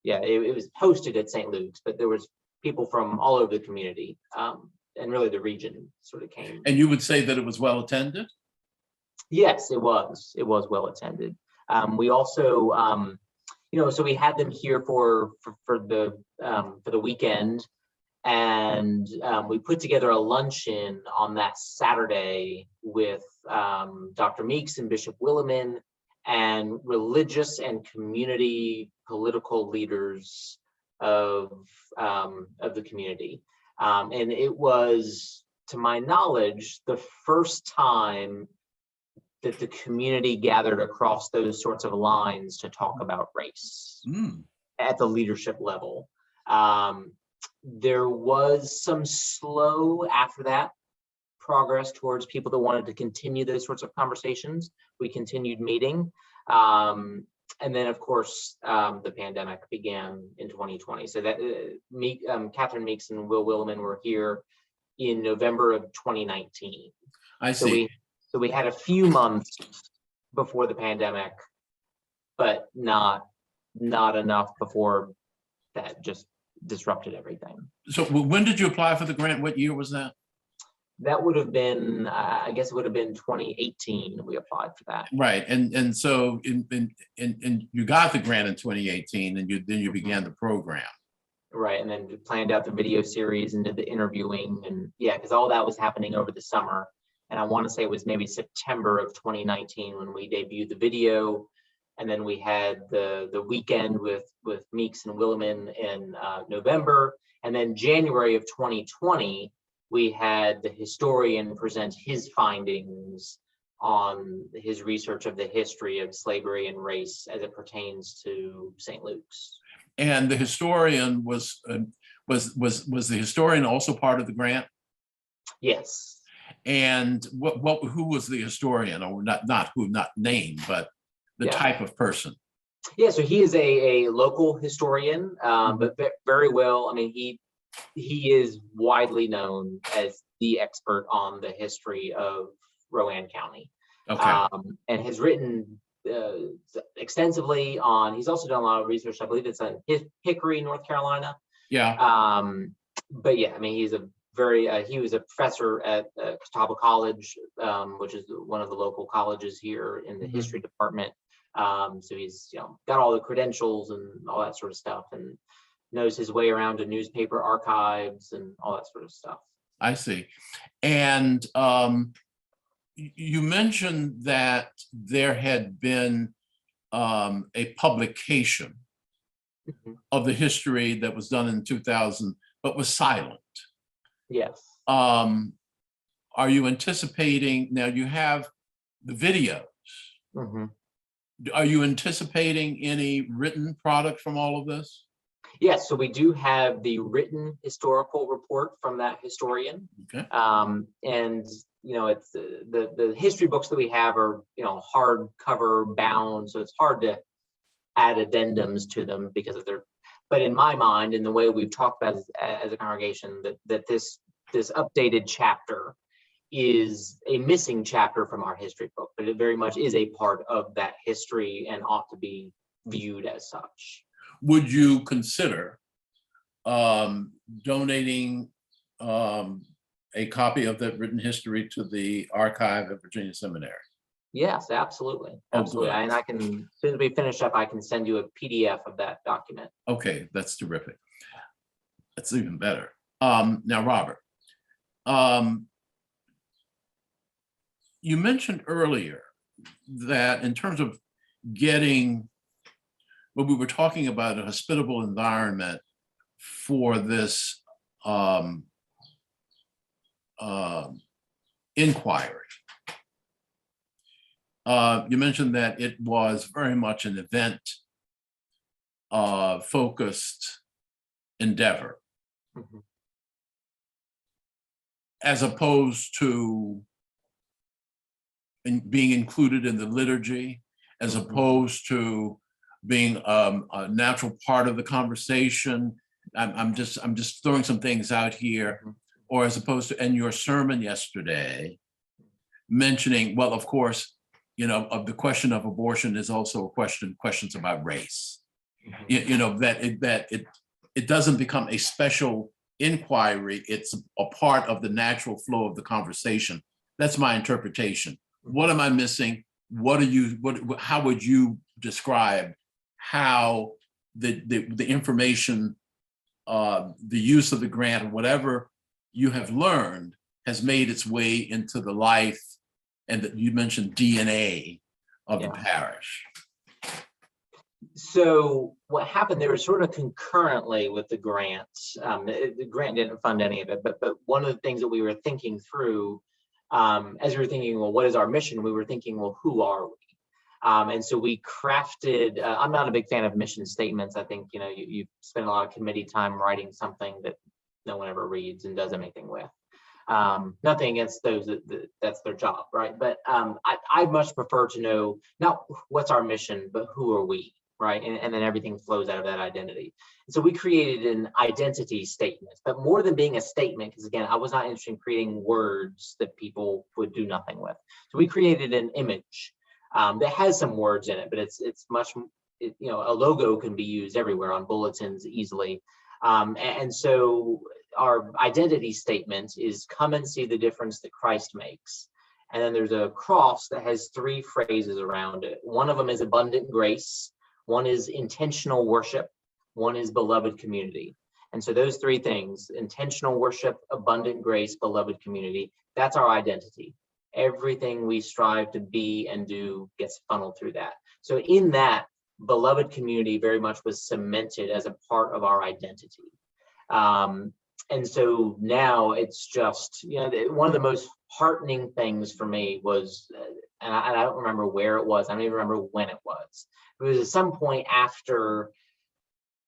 it was hosted at St. Luke's, but there was people from all over the community, and really the region sort of came. And you would say that it was well attended? Yes, it was. It was well attended. We also, so we had them here for the weekend, and we put together a luncheon on that Saturday with Dr. Meeks and Bishop Williman and religious and community political leaders of the community. And it was, to my knowledge, the first time that the community gathered across those sorts of lines to talk about race at the leadership level. There was some slow, after that, progress towards people that wanted to continue those sorts of conversations. We continued meeting. And then, of course, the pandemic began in 2020. So that Catherine Meeks and Will Williman were here in November of 2019. I see. So we had a few months before the pandemic, but not enough before that just disrupted everything. So when did you apply for the grant? What year was that? That would have been, I guess it would have been 2018. We applied for that. Right, and so in you got the grant in 2018, and then you began the program. Right, and then planned out the video series and did the interviewing, and because all that was happening over the summer. And I want to say it was maybe September of 2019 when we debuted the video, and then we had the weekend with Meeks and Williman in November, and then January of 2020. We had the historian present his findings on his research of the history of slavery and race as it pertains to St. Luke's. And the historian was the historian also part of the grant? Yes. And who was the historian, or not name, but the type of person? Yeah, so he is a local historian, but very well. I mean, he is widely known as the expert on the history of Rowan County. Okay. And has written extensively on, he's also done a lot of research, I believe it's on Hickory, North Carolina. Yeah. But I mean, he's he was a professor at Episcopal College, which is one of the local colleges here in the history department. So he's got all the credentials and all that sort of stuff, and knows his way around to newspaper archives and all that sort of stuff. I see. And you mentioned that there had been a publication of the history that was done in 2000, but was silent. Yes. Are you anticipating, now you have the videos. Are you anticipating any written product from all of this? Yes, so we do have the written historical report from that historian. Okay. And it's the history books that we have are hardcover bound, so it's hard to add addendums to them because of their. But in my mind, in the way we've talked about as a congregation, that this updated chapter is a missing chapter from our history book, but it very much is a part of that history and ought to be viewed as such. Would you consider donating a copy of that written history to the archive at Virginia Seminary? Yes, absolutely. Oh, Absolutely. good. And I can, as soon as we finish up, I can send you a PDF of that document. Okay, that's terrific. That's even better. Now, Robert, you mentioned earlier that in terms of getting, when we were talking about a hospitable environment for this inquiry, you mentioned that it was very much an event focused endeavor, Mhm. as opposed to being included in the liturgy, as Mhm. opposed to being a natural part of the conversation. I'm just throwing some things out here, Mhm. or as opposed to in your sermon yesterday, mentioning, well, of course, of the question of abortion is also a questions about race. Mhm. That it doesn't become a special inquiry, it's a part of the natural flow of the conversation. That's my interpretation. What am I missing? How would you describe how the information, the use of the grant, or whatever you have learned has made its way into the life, and that you mentioned DNA of the Yeah. parish? So what happened there was sort of concurrently with the grants. The grant didn't fund any of it, but one of the things that we were thinking through, as we were thinking, well, what is our mission? We were thinking, well, who are we? And so we crafted. I'm not a big fan of mission statements. I think you spend a lot of committee time writing something that no one ever reads and does anything with. Nothing against those that's their job, right? But I much prefer to know not what's our mission, but who are we, right? And then everything flows out of that identity. And so we created an identity statement, but more than being a statement, because again, I was not interested in creating words that people would do nothing with. So we created an image that has some words in it, but it's much, a logo can be used everywhere on bulletins easily. And so our identity statement is come and see the difference that Christ makes. And then there's a cross that has 3 phrases around it. One of them is abundant grace. One is intentional worship. One is beloved community. And so those 3 things, intentional worship, abundant grace, beloved community, that's our identity. Everything we strive to be and do gets funneled through that. So in that, beloved community very much was cemented as a part of our identity. And so now it's just, one of the most heartening things for me was, and I don't remember where it was. I don't even remember when it was. It was at some point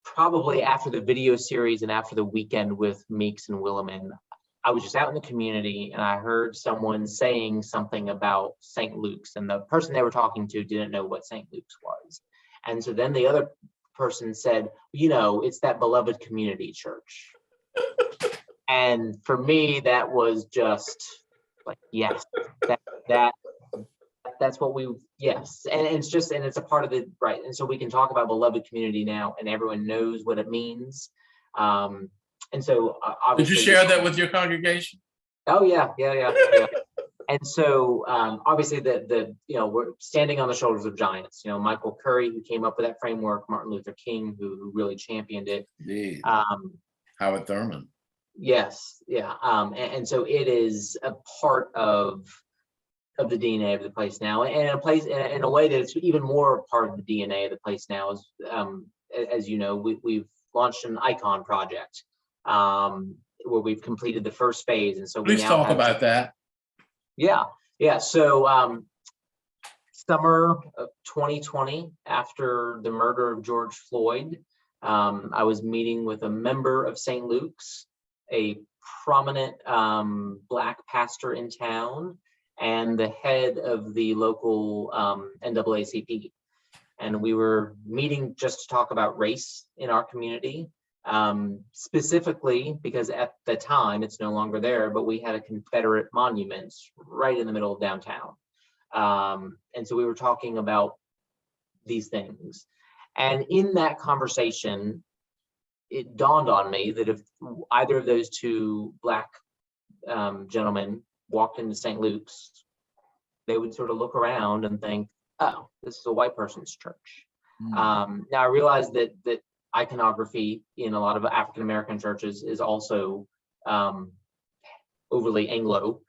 probably after the video series and after the weekend with Meeks and Williman. I was just out in the community and I heard someone saying something about St. Luke's, and the person they were talking to didn't know what St. Luke's was. And so then the other person said, it's that beloved community church. And for me, that was just like, yes, that's what yes. And it's a part of the, right. And so we can talk about beloved community now and everyone knows what it means. And so obviously. Did you share that with your congregation? Oh yeah. And so obviously we're standing on the shoulders of giants. Michael Curry, who came up with that framework, Martin Luther King, who really championed it. Indeed. Howard Thurman. Yes, yeah. And so it is a part of the DNA of the place now, and in a way that it's even more part of the DNA of the place now. Is as you know, we've launched an icon project where we've completed the first phase, and so please talk about that. Yeah. So summer of 2020, after the murder of George Floyd, I was meeting with a member of St. Luke's, a prominent Black pastor in town, and the head of the local NAACP. And we were meeting just to talk about race in our community, specifically because at the time, it's no longer there, but we had a Confederate monument right in the middle of downtown. And so we were talking about these things. And in that conversation, it dawned on me that if either of those 2 Black gentlemen walked into St. Luke's, they would sort of look around and think, oh, this is a white person's church. Mm. Now I realize that iconography in a lot of African American churches is also overly Anglo,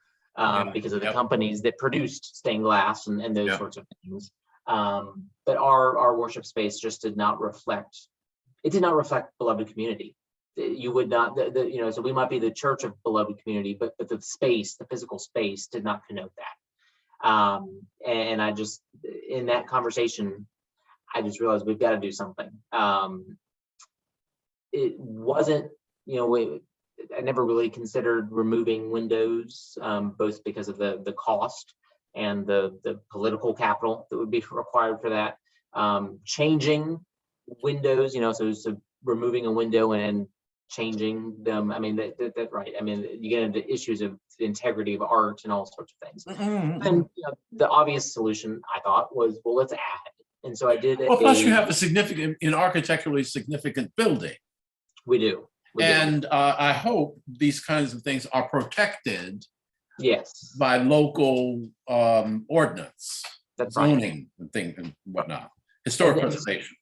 because of the companies that produced stained glass and those sorts of things. But our worship space just did not reflect beloved community. You would not, so we might be the church of beloved community, but the space, the physical space did not connote that. And I just, in that conversation, I just realized we've got to do something. It wasn't, I never really considered removing windows, both because of the cost and the political capital that would be required for that. Changing windows, so removing a window and changing them. I mean, that right. I mean, you get into issues of the integrity of art and all sorts of things. Mm-hmm. And the obvious solution, I thought, was, well, let's add. And so I did. Well, plus you have an architecturally significant building. We do. And I hope these kinds of things are protected. Yes. By local ordinance, that's zoning, right. And things and whatnot, historic preservation.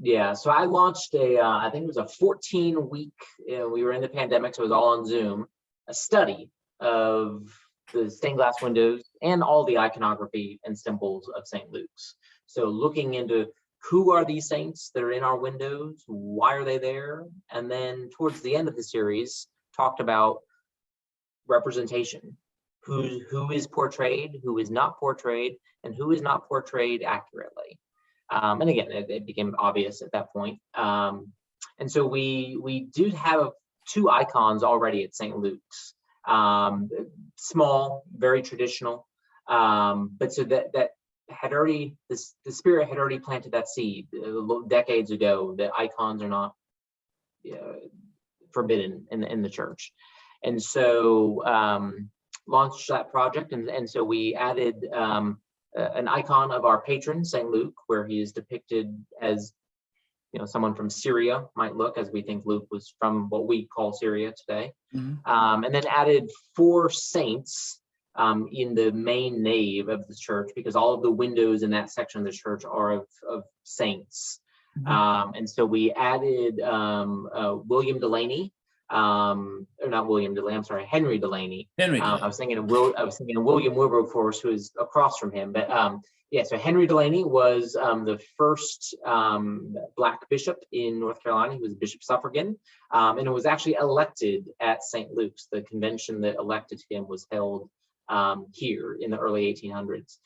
Yeah, so I launched I think it was a 14-week, we were in the pandemic, so it was all on Zoom, a study of the stained glass windows and all the iconography and symbols of St. Luke's. So looking into who are these saints that are in our windows, why are they there? And then towards the end of the series, talked about representation. Who is portrayed, who is not portrayed, and who is not portrayed accurately. And again, it became obvious at that point. And so we do have 2 icons already at St. Luke's. Small, very traditional, but so that had already, the Spirit had already planted that seed decades ago that icons are not forbidden in the church. And so launched that project, and so we added an icon of our patron, St. Luke, where he is depicted as someone from Syria might look, as we think Luke was from what we call Syria today. Mm-hmm. And then added 4 saints in the main nave of the church, because all of the windows in that section of the church are of saints. Mm-hmm. And so we added William Delaney, or not William Delaney, I'm sorry, Henry Delaney. I was thinking of William Wilberforce, who is across from him. But so Henry Delaney was the first Black bishop in North Carolina. He was Bishop Suffragan, and was actually elected at St. Luke's. The convention that elected him was held here in the early 1800s.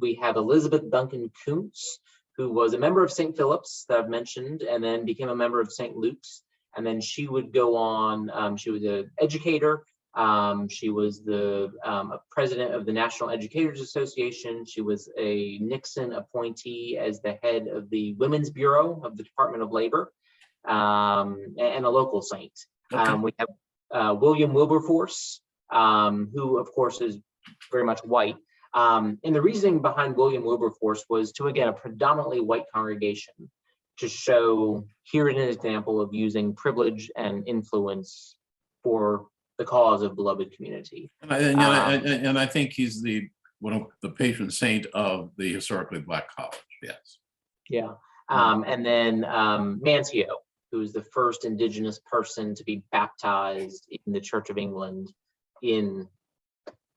We have Elizabeth Duncan Kuntz, who was a member of St. Philip's that I've mentioned, and then became a member of St. Luke's. And then she would go on, she was an educator. She was the president of the National Educators Association. She was a Nixon appointee as the head of the Women's Bureau of the Department of Labor, and a local saint. Okay. We have William Wilberforce, who of course is very much white. And the reasoning behind William Wilberforce was to, again, a predominantly white congregation, to show here an example of using privilege and influence for the cause of beloved community. And I think he's one of the patron saint of the historically Black college. Yes. Yeah. And then Mancio, who is the first Indigenous person to be baptized in the Church of England in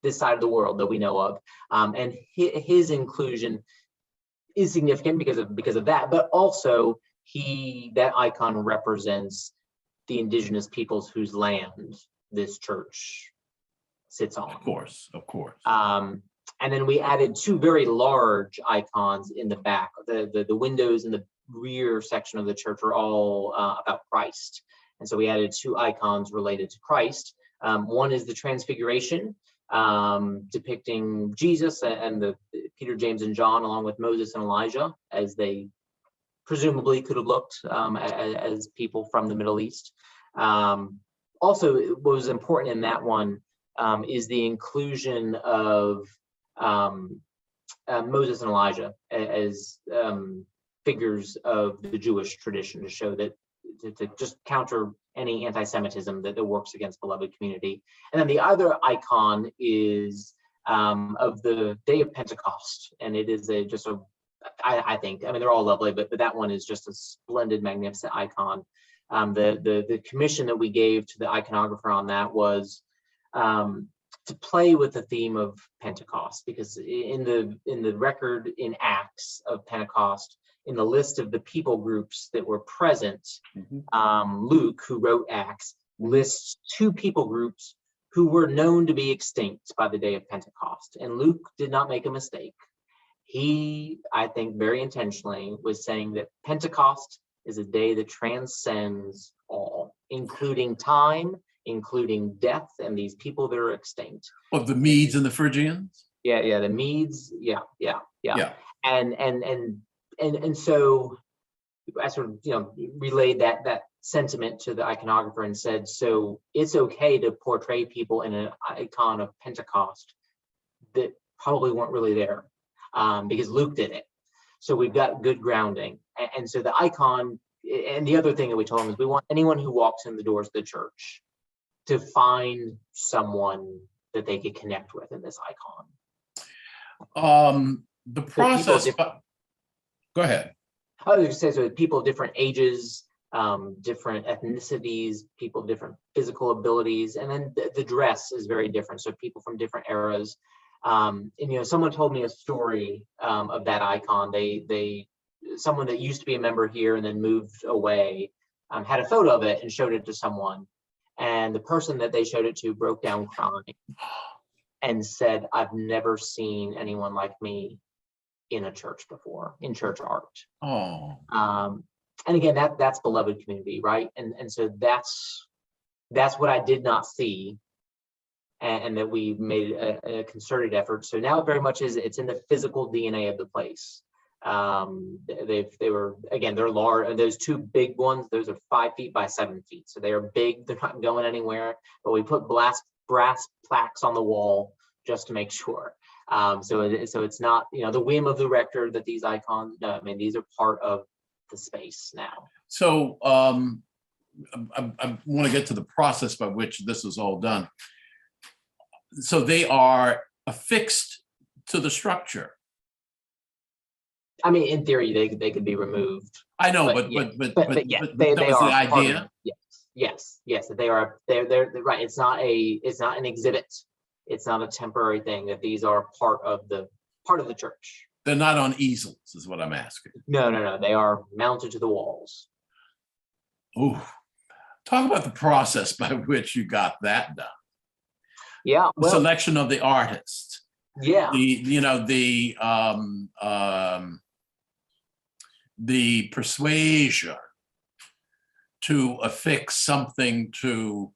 this side of the world that we know of. And his inclusion is significant because of that, but also that icon represents the Indigenous peoples whose land this church sits on. Of course. And then we added 2 very large icons in the back. The windows in the rear section of the church are all about Christ, and so we added 2 icons related to Christ. One is the Transfiguration, depicting Jesus and the Peter, James, and John, along with Moses and Elijah, as they presumably could have looked as people from the Middle East. Also, what was important in that one is the inclusion of Moses and Elijah as figures of the Jewish tradition, to show that, to just counter any anti-Semitism that works against beloved community. And then the other icon is of the day of Pentecost. And it is I think, I mean, they're all lovely, but that one is just a splendid, magnificent icon. The commission that we gave to the iconographer on that was to play with the theme of Pentecost, because in the record in Acts of Pentecost, in the list of the people groups that were present, Luke, who wrote Acts, lists 2 people groups who were known to be extinct by the day of Pentecost. And Luke did not make a mistake. He, I think very intentionally, was saying that Pentecost is a day that transcends all, including time, including death, and these people that are extinct. Of the Medes and the Phrygians? Yeah, the Medes, yeah. And so I sort of, relayed that sentiment to the iconographer and said, so it's okay to portray people in an icon of Pentecost that probably weren't really there, because Luke did it. So we've got good grounding. And so the icon, and the other thing that we told him is we want anyone who walks in the doors of the church to find someone that they could connect with in this icon. The process, go ahead. I was going to say, so people of different ages, different ethnicities, people of different physical abilities, and then the dress is very different. So people from different eras. And someone told me a story of that icon. Someone that used to be a member here and then moved away had a photo of it and showed it to someone. And the person that they showed it to broke down crying and said, "I've never seen anyone like me in a church before, in church art." Oh. And again, that's beloved community, right? And so that's what I did not see, and that we made a concerted effort. So now it very much it's in the physical DNA of the place. They're large, and those 2 big ones, those are 5 feet by 7 feet. So they are big, they're not going anywhere, but we put brass plaques on the wall just to make sure. So it's not, the whim of the rector that these icons, no, I mean, these are part of the space now. So I want to get to the process by which this is all done. So they are affixed to the structure. I mean, in theory, they could be removed. I know, but they that was are the idea. Yes. They are. They're right. It's not an exhibit. It's not a temporary thing. That these are part of the church. They're not on easels, is what I'm asking. No. They are mounted to the walls. Ooh, talk about the process by which you got that done. Yeah, the selection of the artist. Yeah. The persuasion to affix something to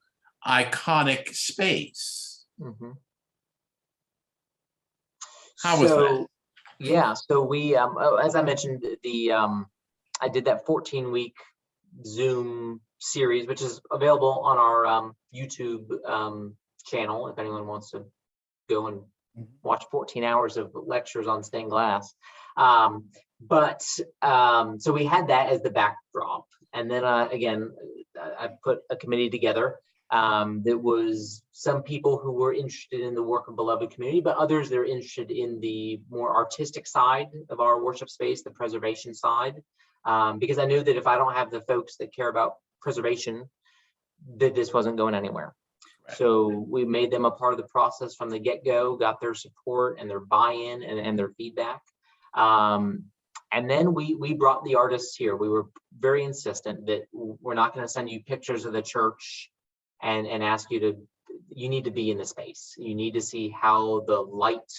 iconic space. Mm-hmm. How was that? Yeah, so we, as I mentioned, I did that 14-week Zoom series, which is available on our YouTube channel if anyone wants to go and watch 14 hours of lectures on stained glass. So we had that as the backdrop, and then again, I put a committee together that was some people who were interested in the work of beloved community, but others that are interested in the more artistic side of our worship space, the preservation side, because I knew that if I don't have the folks that care about preservation, that this wasn't going anywhere. Right. So we made them a part of the process from the get-go, got their support and their buy-in and their feedback. And then we brought the artists here. We were very insistent that we're not going to send you pictures of the church and ask you need to be in the space. You need to see how the light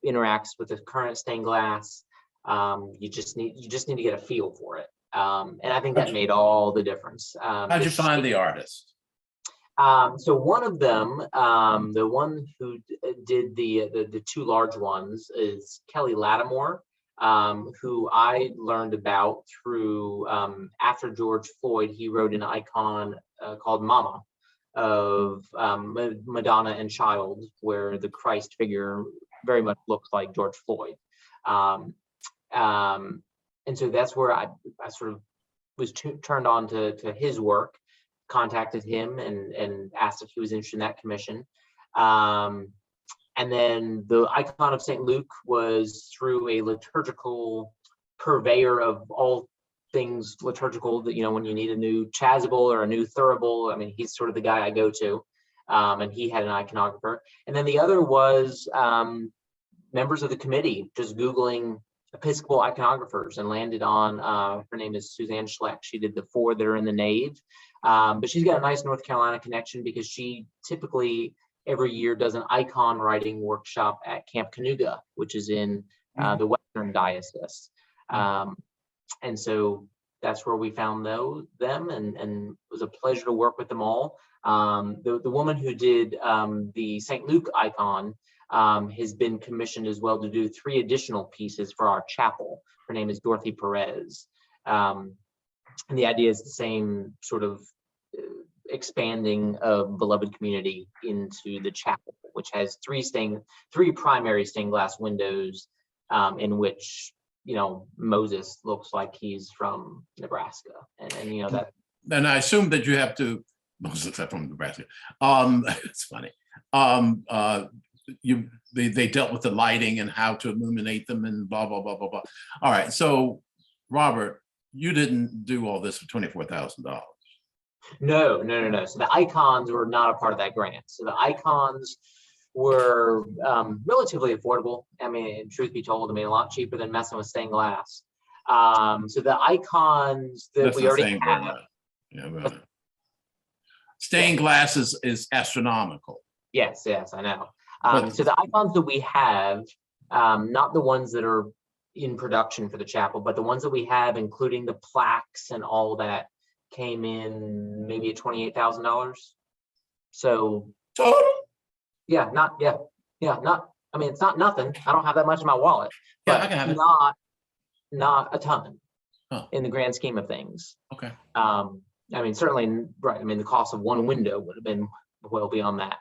interacts with the current stained glass. You just need to get a feel for it. And I think that made all the difference. How'd you find the artist? So one of them, the one who did the 2 large ones is Kelly Lattimore, who I learned about through, after George Floyd, he wrote an icon called Mama of Madonna and Child, where the Christ figure very much looks like George Floyd. And so that's where I sort of was turned on to his work, contacted him and asked if he was interested in that commission. And then the icon of St. Luke was through a liturgical purveyor of all things liturgical, that, you know, when you need a new chasuble or a new thurible, I mean, he's sort of the guy I go to. And he had an iconographer. And then the other was members of the committee just Googling Episcopal iconographers and landed on, her name is Suzanne Schleck. She did the 4 that are in the nave. But she's got a nice North Carolina connection because she typically every year does an icon writing workshop at Camp Canoga, which is in the Western Diocese. And so that's where we found them, and it was a pleasure to work with them all. The woman who did the St. Luke icon has been commissioned as well to do 3 additional pieces for our chapel. Her name is Dorothy Perez. And the idea is the same sort of expanding of beloved community into the chapel, which has 3 primary stained glass windows, in which, you know, Moses looks like he's from Nebraska, and you know that. And I assume that you have to. Moses is from Nebraska. It's funny. They dealt with the lighting and how to illuminate them and blah blah blah blah blah. All right, so Robert, you didn't do all this for $24,000. No. So the icons were not a part of that grant. So the icons were relatively affordable. I mean, truth be told, I mean, a lot cheaper than messing with stained glass. So the icons that we already have. Yeah, stained glass is astronomical. Yes, I know. So the icons that we have, not the ones that are in production for the chapel, but the ones that we have, including the plaques and all that, came in maybe at $28,000. So total? Not. I mean, it's not nothing. I don't have that much in my wallet. Yeah, I can have it. Not a ton in the grand scheme of things. Okay. I mean, certainly, right. I mean, the cost of one window would have been well beyond that.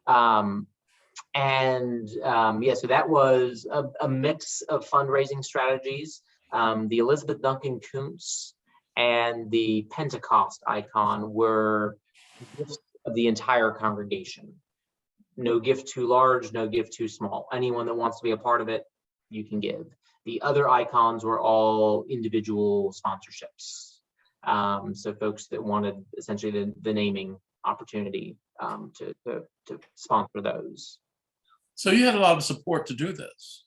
So that was a mix of fundraising strategies. The Elizabeth Duncan Kuntz and the Pentecost icon were gifts of the entire congregation. No gift too large, no gift too small. Anyone that wants to be a part of it, you can give. The other icons were all individual sponsorships. So folks that wanted essentially the naming opportunity to sponsor those. So you had a lot of support to do this.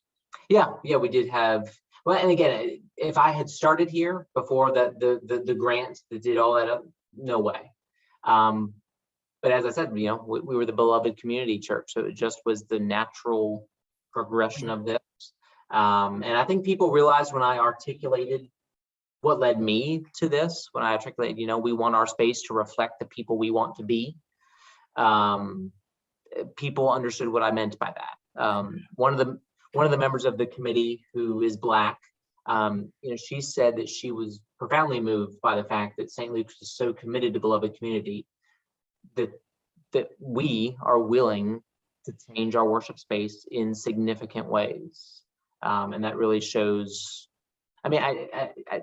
Yeah, we did have. Well, and again, if I had started here before the grant that did all that, no way. But as I said, you know, we were the beloved community church, so it just was the natural progression of this. And I think people realized when I articulated what led me to this, when I articulated, you know, we want our space to reflect the people we want to be. People understood what I meant by that. One of the members of the committee, who is Black, you know, she said that she was profoundly moved by the fact that St. Luke's is so committed to beloved community that we are willing to change our worship space in significant ways. And that really shows. I mean,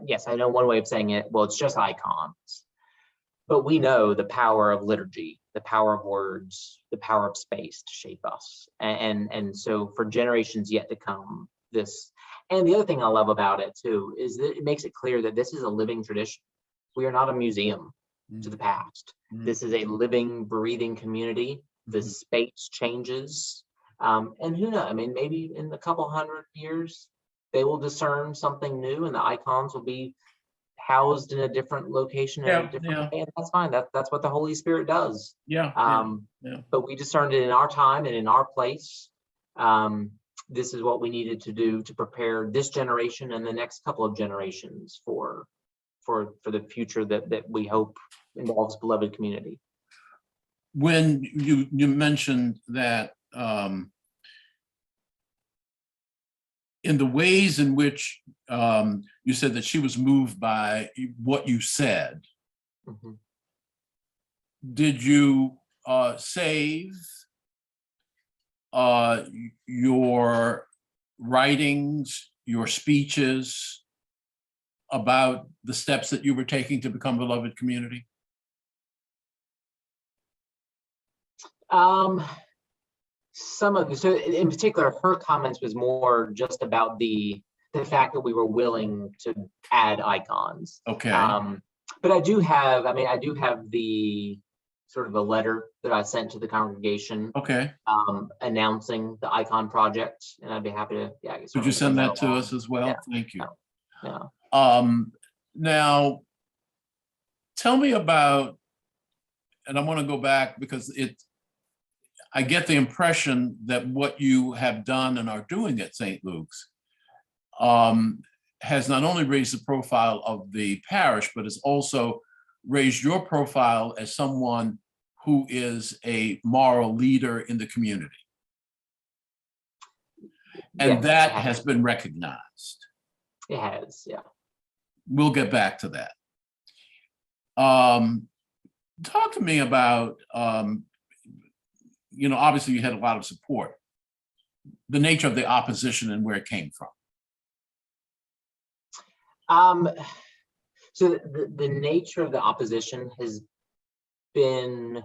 yes, I know one way of saying it. Well, it's just icons, but we know the power of liturgy, the power of words, the power of space to shape us. And so for generations yet to come, this. And the other thing I love about it too is that it makes it clear that this is a living tradition. We are not a museum to the past. This is a living, breathing community. The space changes. And who knows? I mean, maybe in a couple 100 years, they will discern something new and the icons will be housed in a different location in a different way. And that's fine. That's what the Holy Spirit does. But we discerned it in our time and in our place. This is what we needed to do to prepare this generation and the next couple of generations for the future that we hope involves beloved community. When you mentioned that in the ways in which you said that she was moved by what you said, did you save your writings, your speeches about the steps that you were taking to become beloved community? some of so in particular, her comments was more just about the fact that we were willing to add icons. Okay. But I do have the sort of a letter that I sent to the congregation. Okay. Announcing the icon project, and I'd be happy to. Yeah. Could you send that to us as well? Yeah. Thank you. Yeah. Now, tell me about, and I want to go back because I get the impression that what you have done and are doing at St. Luke's has not only raised the profile of the parish, but has also raised your profile as someone who is a moral leader in the community. And Yes, that has been recognized. It has, yeah. We'll get back to that. Talk to me about, obviously you had a lot of support, the nature of the opposition and where it came from. So the nature of the opposition has been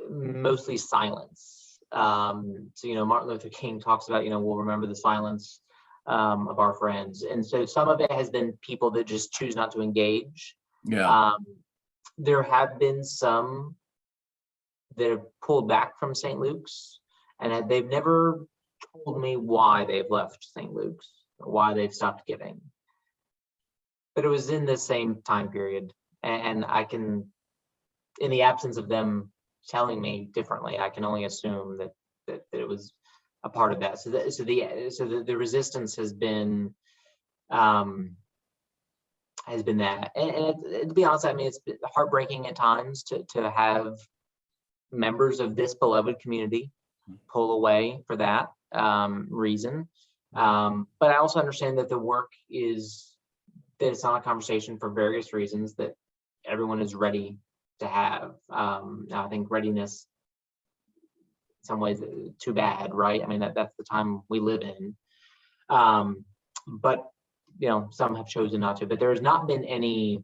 mostly silence. So, Martin Luther King talks about, we'll remember the silence of our friends. And so some of it has been people that just choose not to engage. Yeah. There have been some that have pulled back from St. Luke's, and they've never told me why they've left St. Luke's or why they've stopped giving. But it was in the same time period, and I can, in the absence of them telling me differently, I can only assume that it was a part of that. So the resistance has been that, and to be honest, I mean, it's been heartbreaking at times to have members of this beloved community pull away for that reason. But I also understand that the work is. That it's not a conversation for various reasons that everyone is ready to have. I think readiness, in some ways, too bad, right? I mean, that's the time we live in. But some have chosen not to. But there has not been any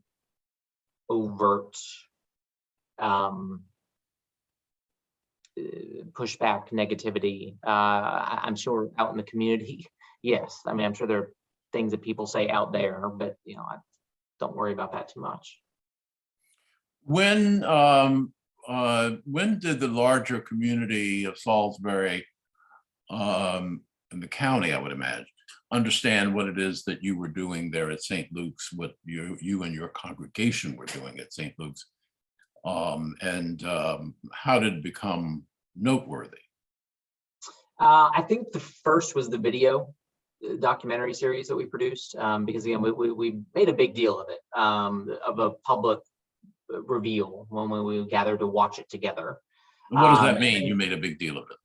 overt pushback, negativity. I'm sure out in the community, yes. I mean, I'm sure there are things that people say out there, but I don't worry about that too much. When did the larger community of Salisbury and the county, I would imagine, understand what it is that you were doing there at St. Luke's, what you and your congregation were doing at St. Luke's, and how did it become noteworthy? I think the first was the video documentary series that we produced, because again, we made a big deal of it, of a public reveal when we gathered to watch it together. And what does that mean? You made a big deal of it?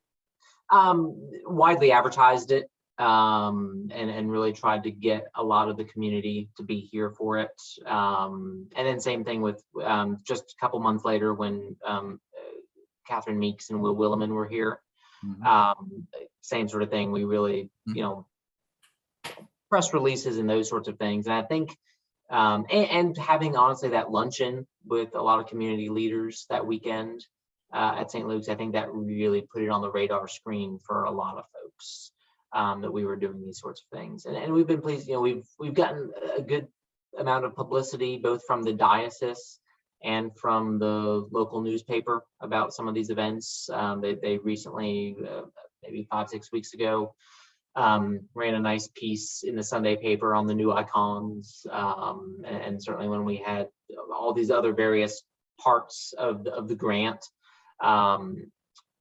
Widely advertised it, and really tried to get a lot of the community to be here for it. And then same thing with just a couple months later when Catherine Meeks and Will Williman were here. Mm-hmm. Same sort of thing. We really, press releases and those sorts of things. And I think, and having honestly that luncheon with a lot of community leaders that weekend at St. Luke's, I think that really put it on the radar screen for a lot of folks, that we were doing these sorts of things. And we've been pleased, we've gotten a good amount of publicity, both from the diocese and from the local newspaper about some of these events. They recently, maybe 5-6 weeks ago, ran a nice piece in the Sunday paper on the new icons, and certainly when we had all these other various parts of the grant,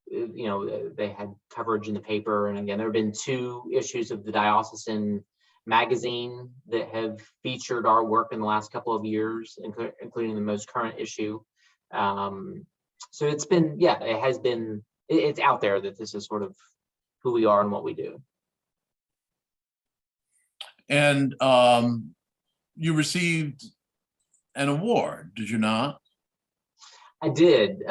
they had coverage in the paper. And again, there have been 2 issues of the diocesan magazine that have featured our work in the last couple of years, including the most current issue. So it's been, it's out there that this is sort of who we are and what we do. And you received an award, did you not? I did.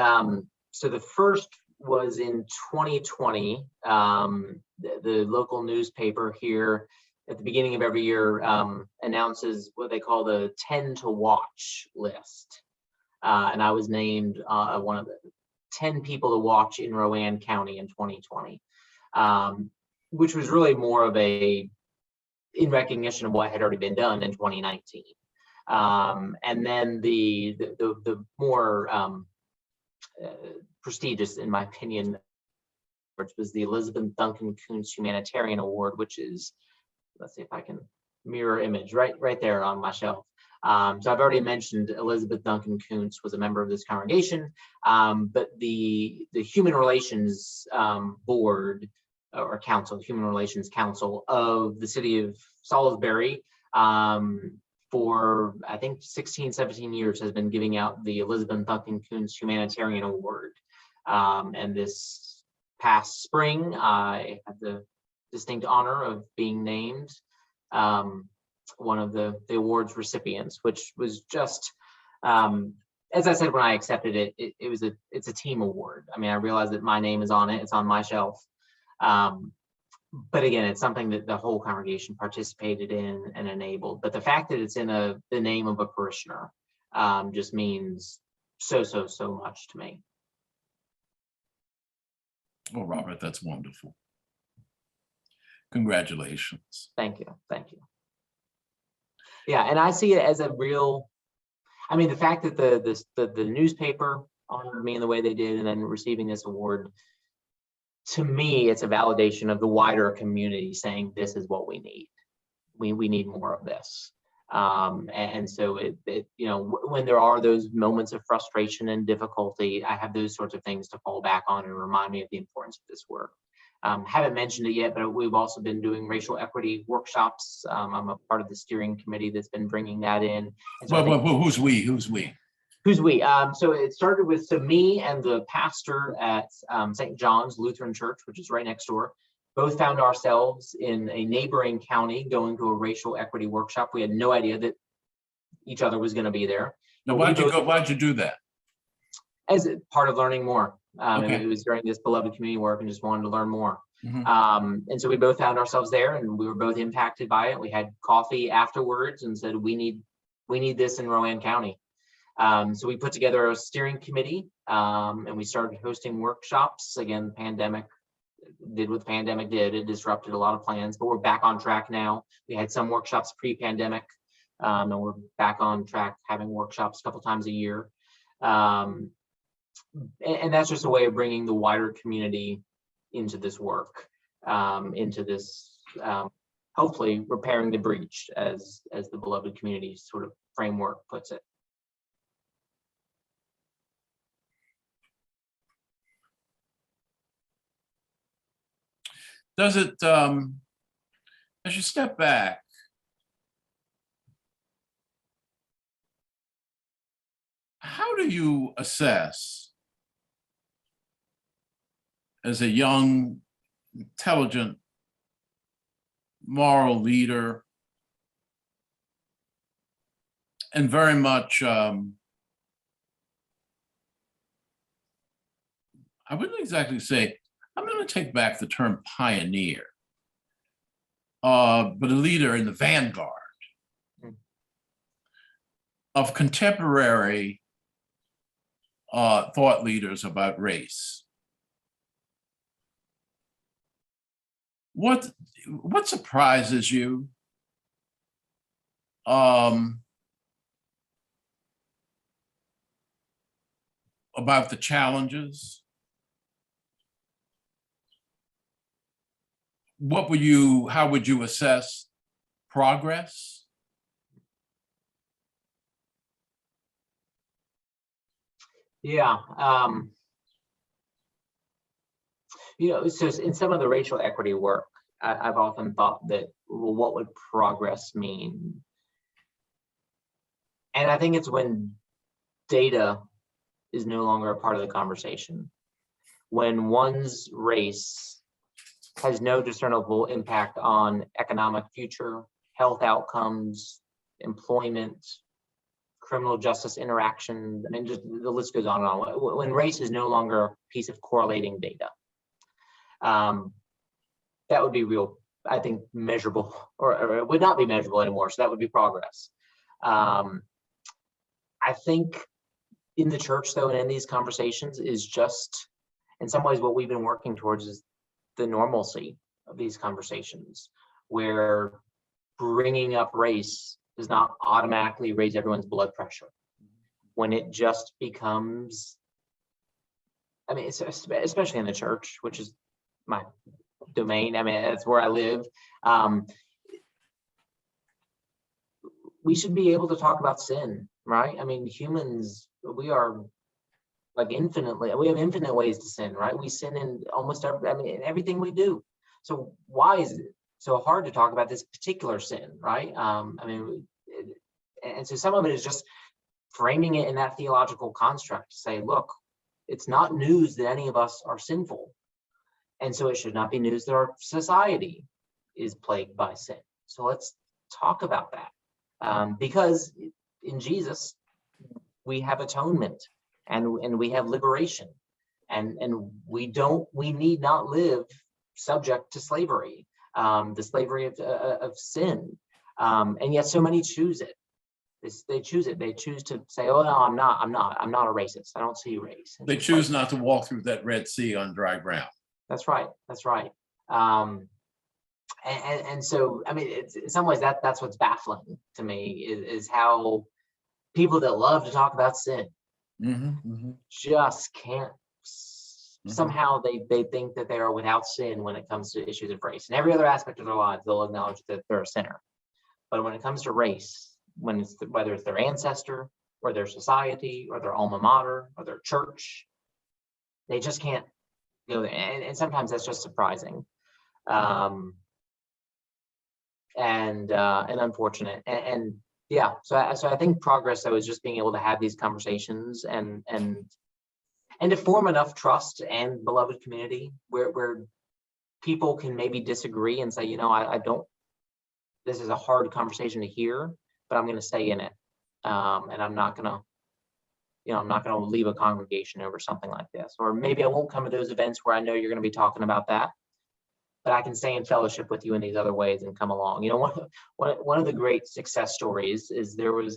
So the first was in 2020. The local newspaper here at the beginning of every year announces what they call the 10 to watch list. And I was named one of the 10 people to watch in Rowan County in 2020, which was really more of in recognition of what had already been done in 2019. And then the more prestigious, in my opinion, which was the Elizabeth Duncan Kuntz Humanitarian Award, which is, let's see if I can mirror image right there on my shelf. So I've already mentioned Elizabeth Duncan Kuntz was a member of this congregation, but the Human Relations Board or Council, Human Relations Council of the city of Salisbury, for I think 16, 17 years has been giving out the Elizabeth Duncan Kuntz Humanitarian Award. And this past spring, I had the distinct honor of being named one of the awards recipients, which was just, as I said when I accepted it, it's a team award. I mean, I realize that my name is on it, it's on my shelf. But again, it's something that the whole congregation participated in and enabled. But the fact that it's in the name of a parishioner just means so much to me. Well, Robert, that's wonderful. Congratulations. Thank you. Yeah, and I see it as a real, I mean, the fact that the newspaper honored me in the way they did and then receiving this award, to me, it's a validation of the wider community saying this is what we need. We need more of this. And so it when there are those moments of frustration and difficulty, I have those sorts of things to fall back on and remind me of the importance of this work. Haven't mentioned it yet, but we've also been doing racial equity workshops. I'm a part of the steering committee that's been bringing that in. So who's we? Who's we? So it started with me and the pastor at St. John's Lutheran Church, which is right next door. Both found ourselves in a neighboring county going to a racial equity workshop. We had no idea that each other was going to be there. Now, why'd you do that? As part of learning more. Okay. It was during this beloved community work and just wanted to learn more. Mm-hmm. And so we both found ourselves there and we were both impacted by it. We had coffee afterwards and said, we need this in Rowan County. So we put together a steering committee and we started hosting workshops. Again, the pandemic did what the pandemic did. It disrupted a lot of plans, but we're back on track now. We had some workshops pre-pandemic and we're back on track having workshops a couple times a year. And that's just a way of bringing the wider community into this work, into this, hopefully repairing the breach as the beloved community sort of framework puts it. Does it, as you step back, how do you assess, as a young, intelligent, moral leader, and very much, I wouldn't exactly say, I'm going to take back the term pioneer, but a leader in the vanguard of contemporary thought leaders about race. What surprises you? About the challenges? How would you assess progress? Yeah. So in some of the racial equity work, I've often thought that, well, what would progress mean? And I think it's when data is no longer a part of the conversation. When one's race has no discernible impact on economic future, health outcomes, employment, criminal justice interaction. I mean, just the list goes on and on. When race is no longer a piece of correlating data, that would be real, I think, measurable, or it would not be measurable anymore. So that would be progress. I think in the church, though, and in these conversations is just, in some ways, what we've been working towards is the normalcy of these conversations, where bringing up race does not automatically raise everyone's blood pressure. When it just becomes, I mean, especially in the church, which is my domain. I mean, that's where I live. We should be able to talk about sin, right? I mean, humans, we are like we have infinite ways to sin, right? We sin in almost in everything we do. So why is it so hard to talk about this particular sin, right? And so some of it is just framing it in that theological construct to say, look, it's not news that any of us are sinful. And so it should not be news that our society is plagued by sin. So let's talk about that. Because in Jesus, we have atonement and we have liberation. And we need not live subject to slavery, the slavery of sin. And yet so many choose it. They choose it. They choose to say, "Oh no, I'm not a racist. I don't see race." They choose not to walk through that Red Sea on dry ground. That's right. And so, I mean, it's, in some ways, that's what's baffling to me is how people that love to talk about sin just can't. Somehow they think that they are without sin when it comes to issues of race. In every other aspect of their lives, they'll acknowledge that they're a sinner. But when it comes to race, whether it's their ancestor or their society or their alma mater or their church, they just can't go there. And sometimes that's just surprising and unfortunate. And yeah, so I think progress though is just being able to have these conversations and to form enough trust and beloved community where people can maybe disagree and say, I don't. This is a hard conversation to hear, but I'm going to stay in it, and I'm not going to, I'm not going to leave a congregation over something like this. Or maybe I won't come to those events where I know you're going to be talking about that, but I can stay in fellowship with you in these other ways and come along. One of the great success stories is there was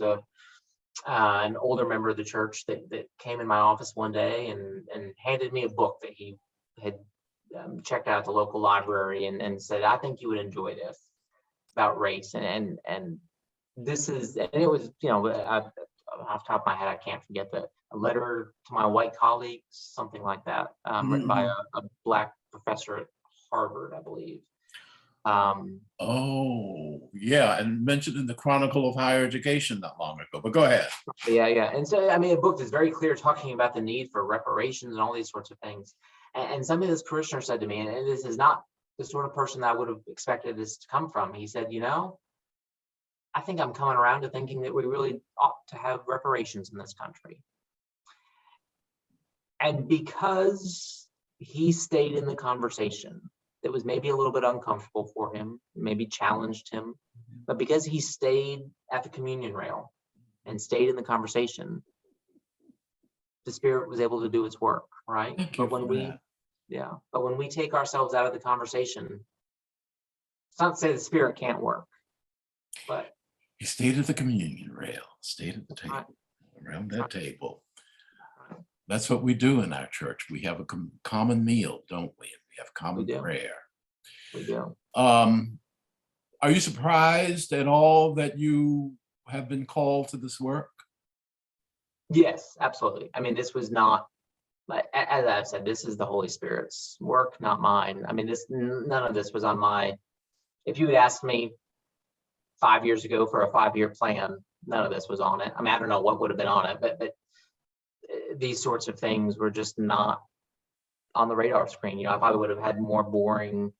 an older member of the church that came in my office one day and handed me a book that he had checked out at the local library and said, "I think you would enjoy this." About race and this is, and it was, off the top of my head, I can't forget a letter to my white colleagues, something like that, written by a Black professor at Harvard, I believe. Oh, yeah, and mentioned in the Chronicle of Higher Education not long ago, but go ahead. Yeah. And so, I mean, a book that's very clear talking about the need for reparations and all these sorts of things. And something this parishioner said to me, and this is not the sort of person that I would have expected this to come from. He said, I think I'm coming around to thinking that we really ought to have reparations in this country. And because he stayed in the conversation that was maybe a little bit uncomfortable for him, maybe challenged him, but because he stayed at the communion rail and stayed in the conversation, the Spirit was able to do its work, right? But when we take ourselves out of the conversation, it's not to say the Spirit can't work, but he stayed at the communion rail, stayed at the table, around that table. That's what we do in our church. We have a common meal, don't we? We have common prayer. We do. Are you surprised at all that you have been called to this work? Yes, absolutely. I mean, this was not, as I've said, this is the Holy Spirit's work, not mine. I mean, none of this was on my, if you had asked me 5 years ago for a 5-year plan, none of this was on it. I mean, I don't know what would have been on it, but these sorts of things were just not on the radar screen. I probably would have had more boring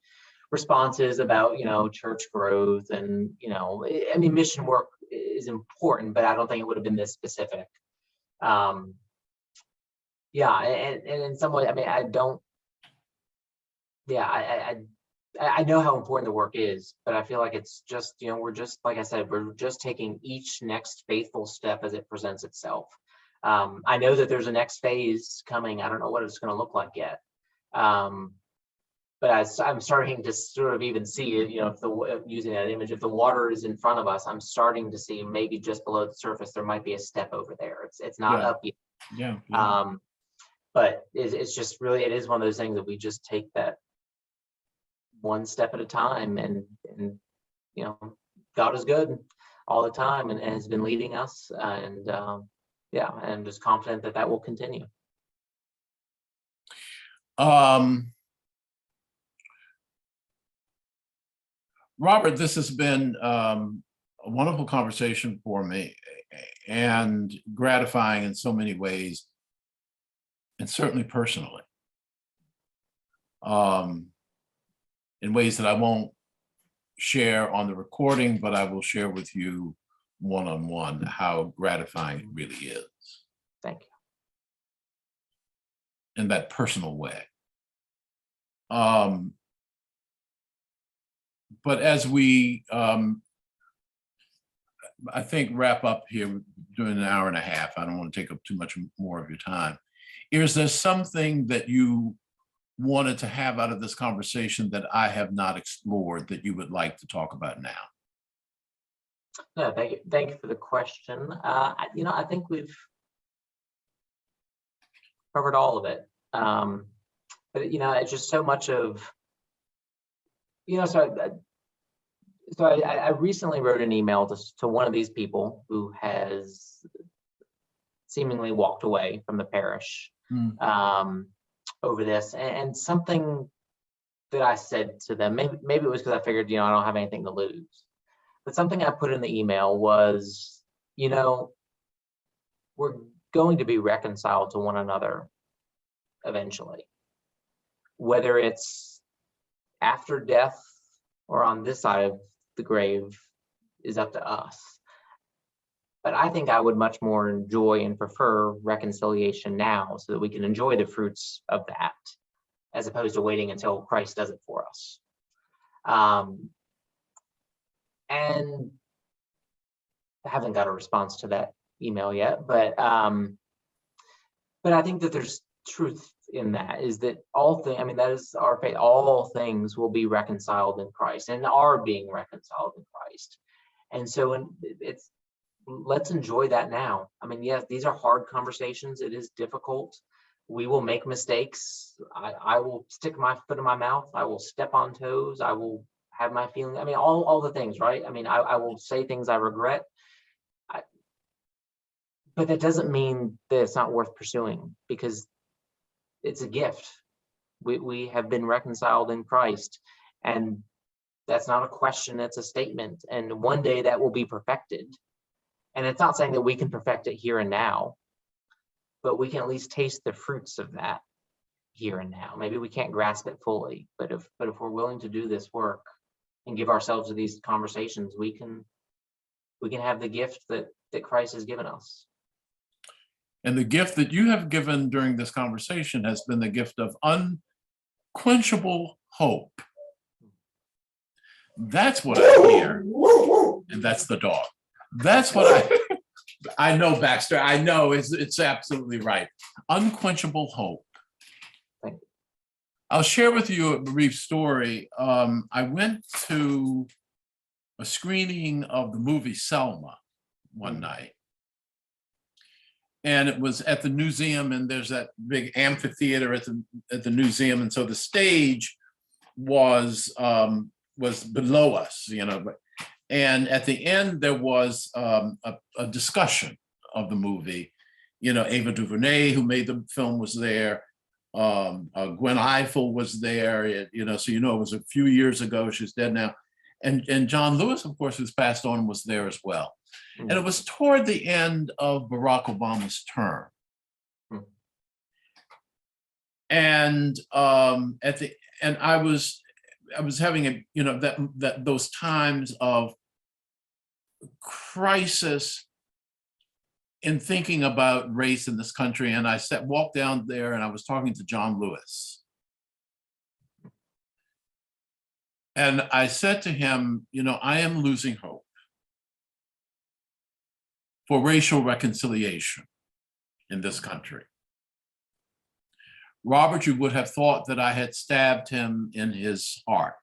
responses about, church growth and, I mean, mission work is important, but I don't think it would have been this specific. And in some way, I mean, I know how important the work is, but I feel like it's just, we're just, like I said, we're just taking each next faithful step as it presents itself. I know that there's a next phase coming. I don't know what it's going to look like yet. I'm starting to sort of even see it, if using that image, if the water is in front of us, I'm starting to see maybe just below the surface, there might be a step over there. It's not Yeah. up yet. Yeah. But it's just really, it is one of those things that we just take that one step at a time, and God is good all the time and has been leading us, and I'm just confident that will continue. Robert, this has been a wonderful conversation for me, and gratifying in so many ways, and certainly personally, in ways that I won't share on the recording, but I will share with you one-on-one how gratifying it really is. Thank you. In that personal way. But as we, I think, wrap up here during an hour and a half, I don't want to take up too much more of your time. Is there something that you wanted to have out of this conversation that I have not explored that you would like to talk about now? No, thank you for the question. I think we've covered all of it. But it's just so much of, so I recently wrote an email to one of these people who has seemingly walked away from the parish over this, and something that I said to them, maybe it was because I figured, I don't have anything to lose, but something I put in the email was, we're going to be reconciled to one another eventually, whether it's after death or on this side of the grave is up to us. But I think I would much more enjoy and prefer reconciliation now, so that we can enjoy the fruits of that, as opposed to waiting until Christ does it for us. And I haven't got a response to that email yet, but I think that there's truth in that, is that that is our faith. All things will be reconciled in Christ, and are being reconciled in Christ. And so let's enjoy that now. Yes, these are hard conversations. It is difficult. We will make mistakes. I will stick my foot in my mouth. I will step on toes. I will have my feelings. All the things, right? I will say things I regret. But that doesn't mean that it's not worth pursuing, because it's a gift. We have been reconciled in Christ, and that's not a question, it's a statement. And one day that will be perfected. And it's not saying that we can perfect it here and now, but we can at least taste the fruits of that here and now. Maybe we can't grasp it fully, but if we're willing to do this work and give ourselves to these conversations, we can have the gift that Christ has given us. And the gift that you have given during this conversation has been the gift of unquenchable hope. That's what I hear. And that's the dog. That's what I know, Baxter. I know it's absolutely right. Unquenchable hope. Thank you. I'll share with you a brief story. I went to a screening of the movie Selma one night. And it was at the museum, and there's that big amphitheater at the museum, and so the stage was below us, And at the end, there was a discussion of the movie. Ava DuVernay, who made the film, was there. Gwen Ifill was there. It was a few years ago. She's dead now. And John Lewis, of course, who's passed on, was there as well. And it was toward the end of Barack Obama's term. And I was having those times of crisis in thinking about race in this country. And I walked down there, and I was talking to John Lewis. And I said to him, I am losing hope for racial reconciliation in this country. Robert, you would have thought that I had stabbed him in his heart.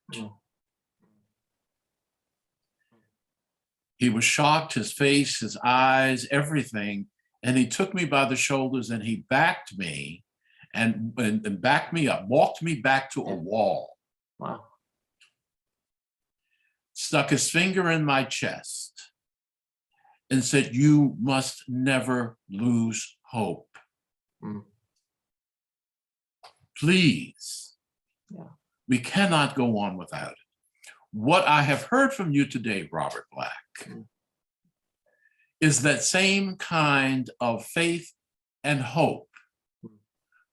He was shocked, his face, his eyes, everything. And he took me by the shoulders and he backed me and backed me up, walked me back to a wall. Wow. Stuck his finger in my chest and said, "You must never lose hope. Please, we cannot go on without it." What I have heard from you today, Robert Black, is that same kind of faith and hope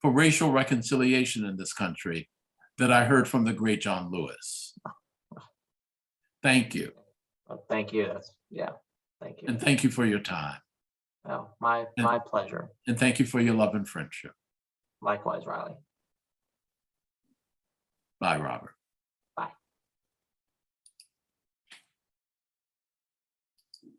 for racial reconciliation in this country that I heard from the great John Lewis. Thank you. Well, thank you. Thank you. And thank you for your time. Oh, my pleasure. And thank you for your love and friendship. Likewise, Riley. Bye, Robert.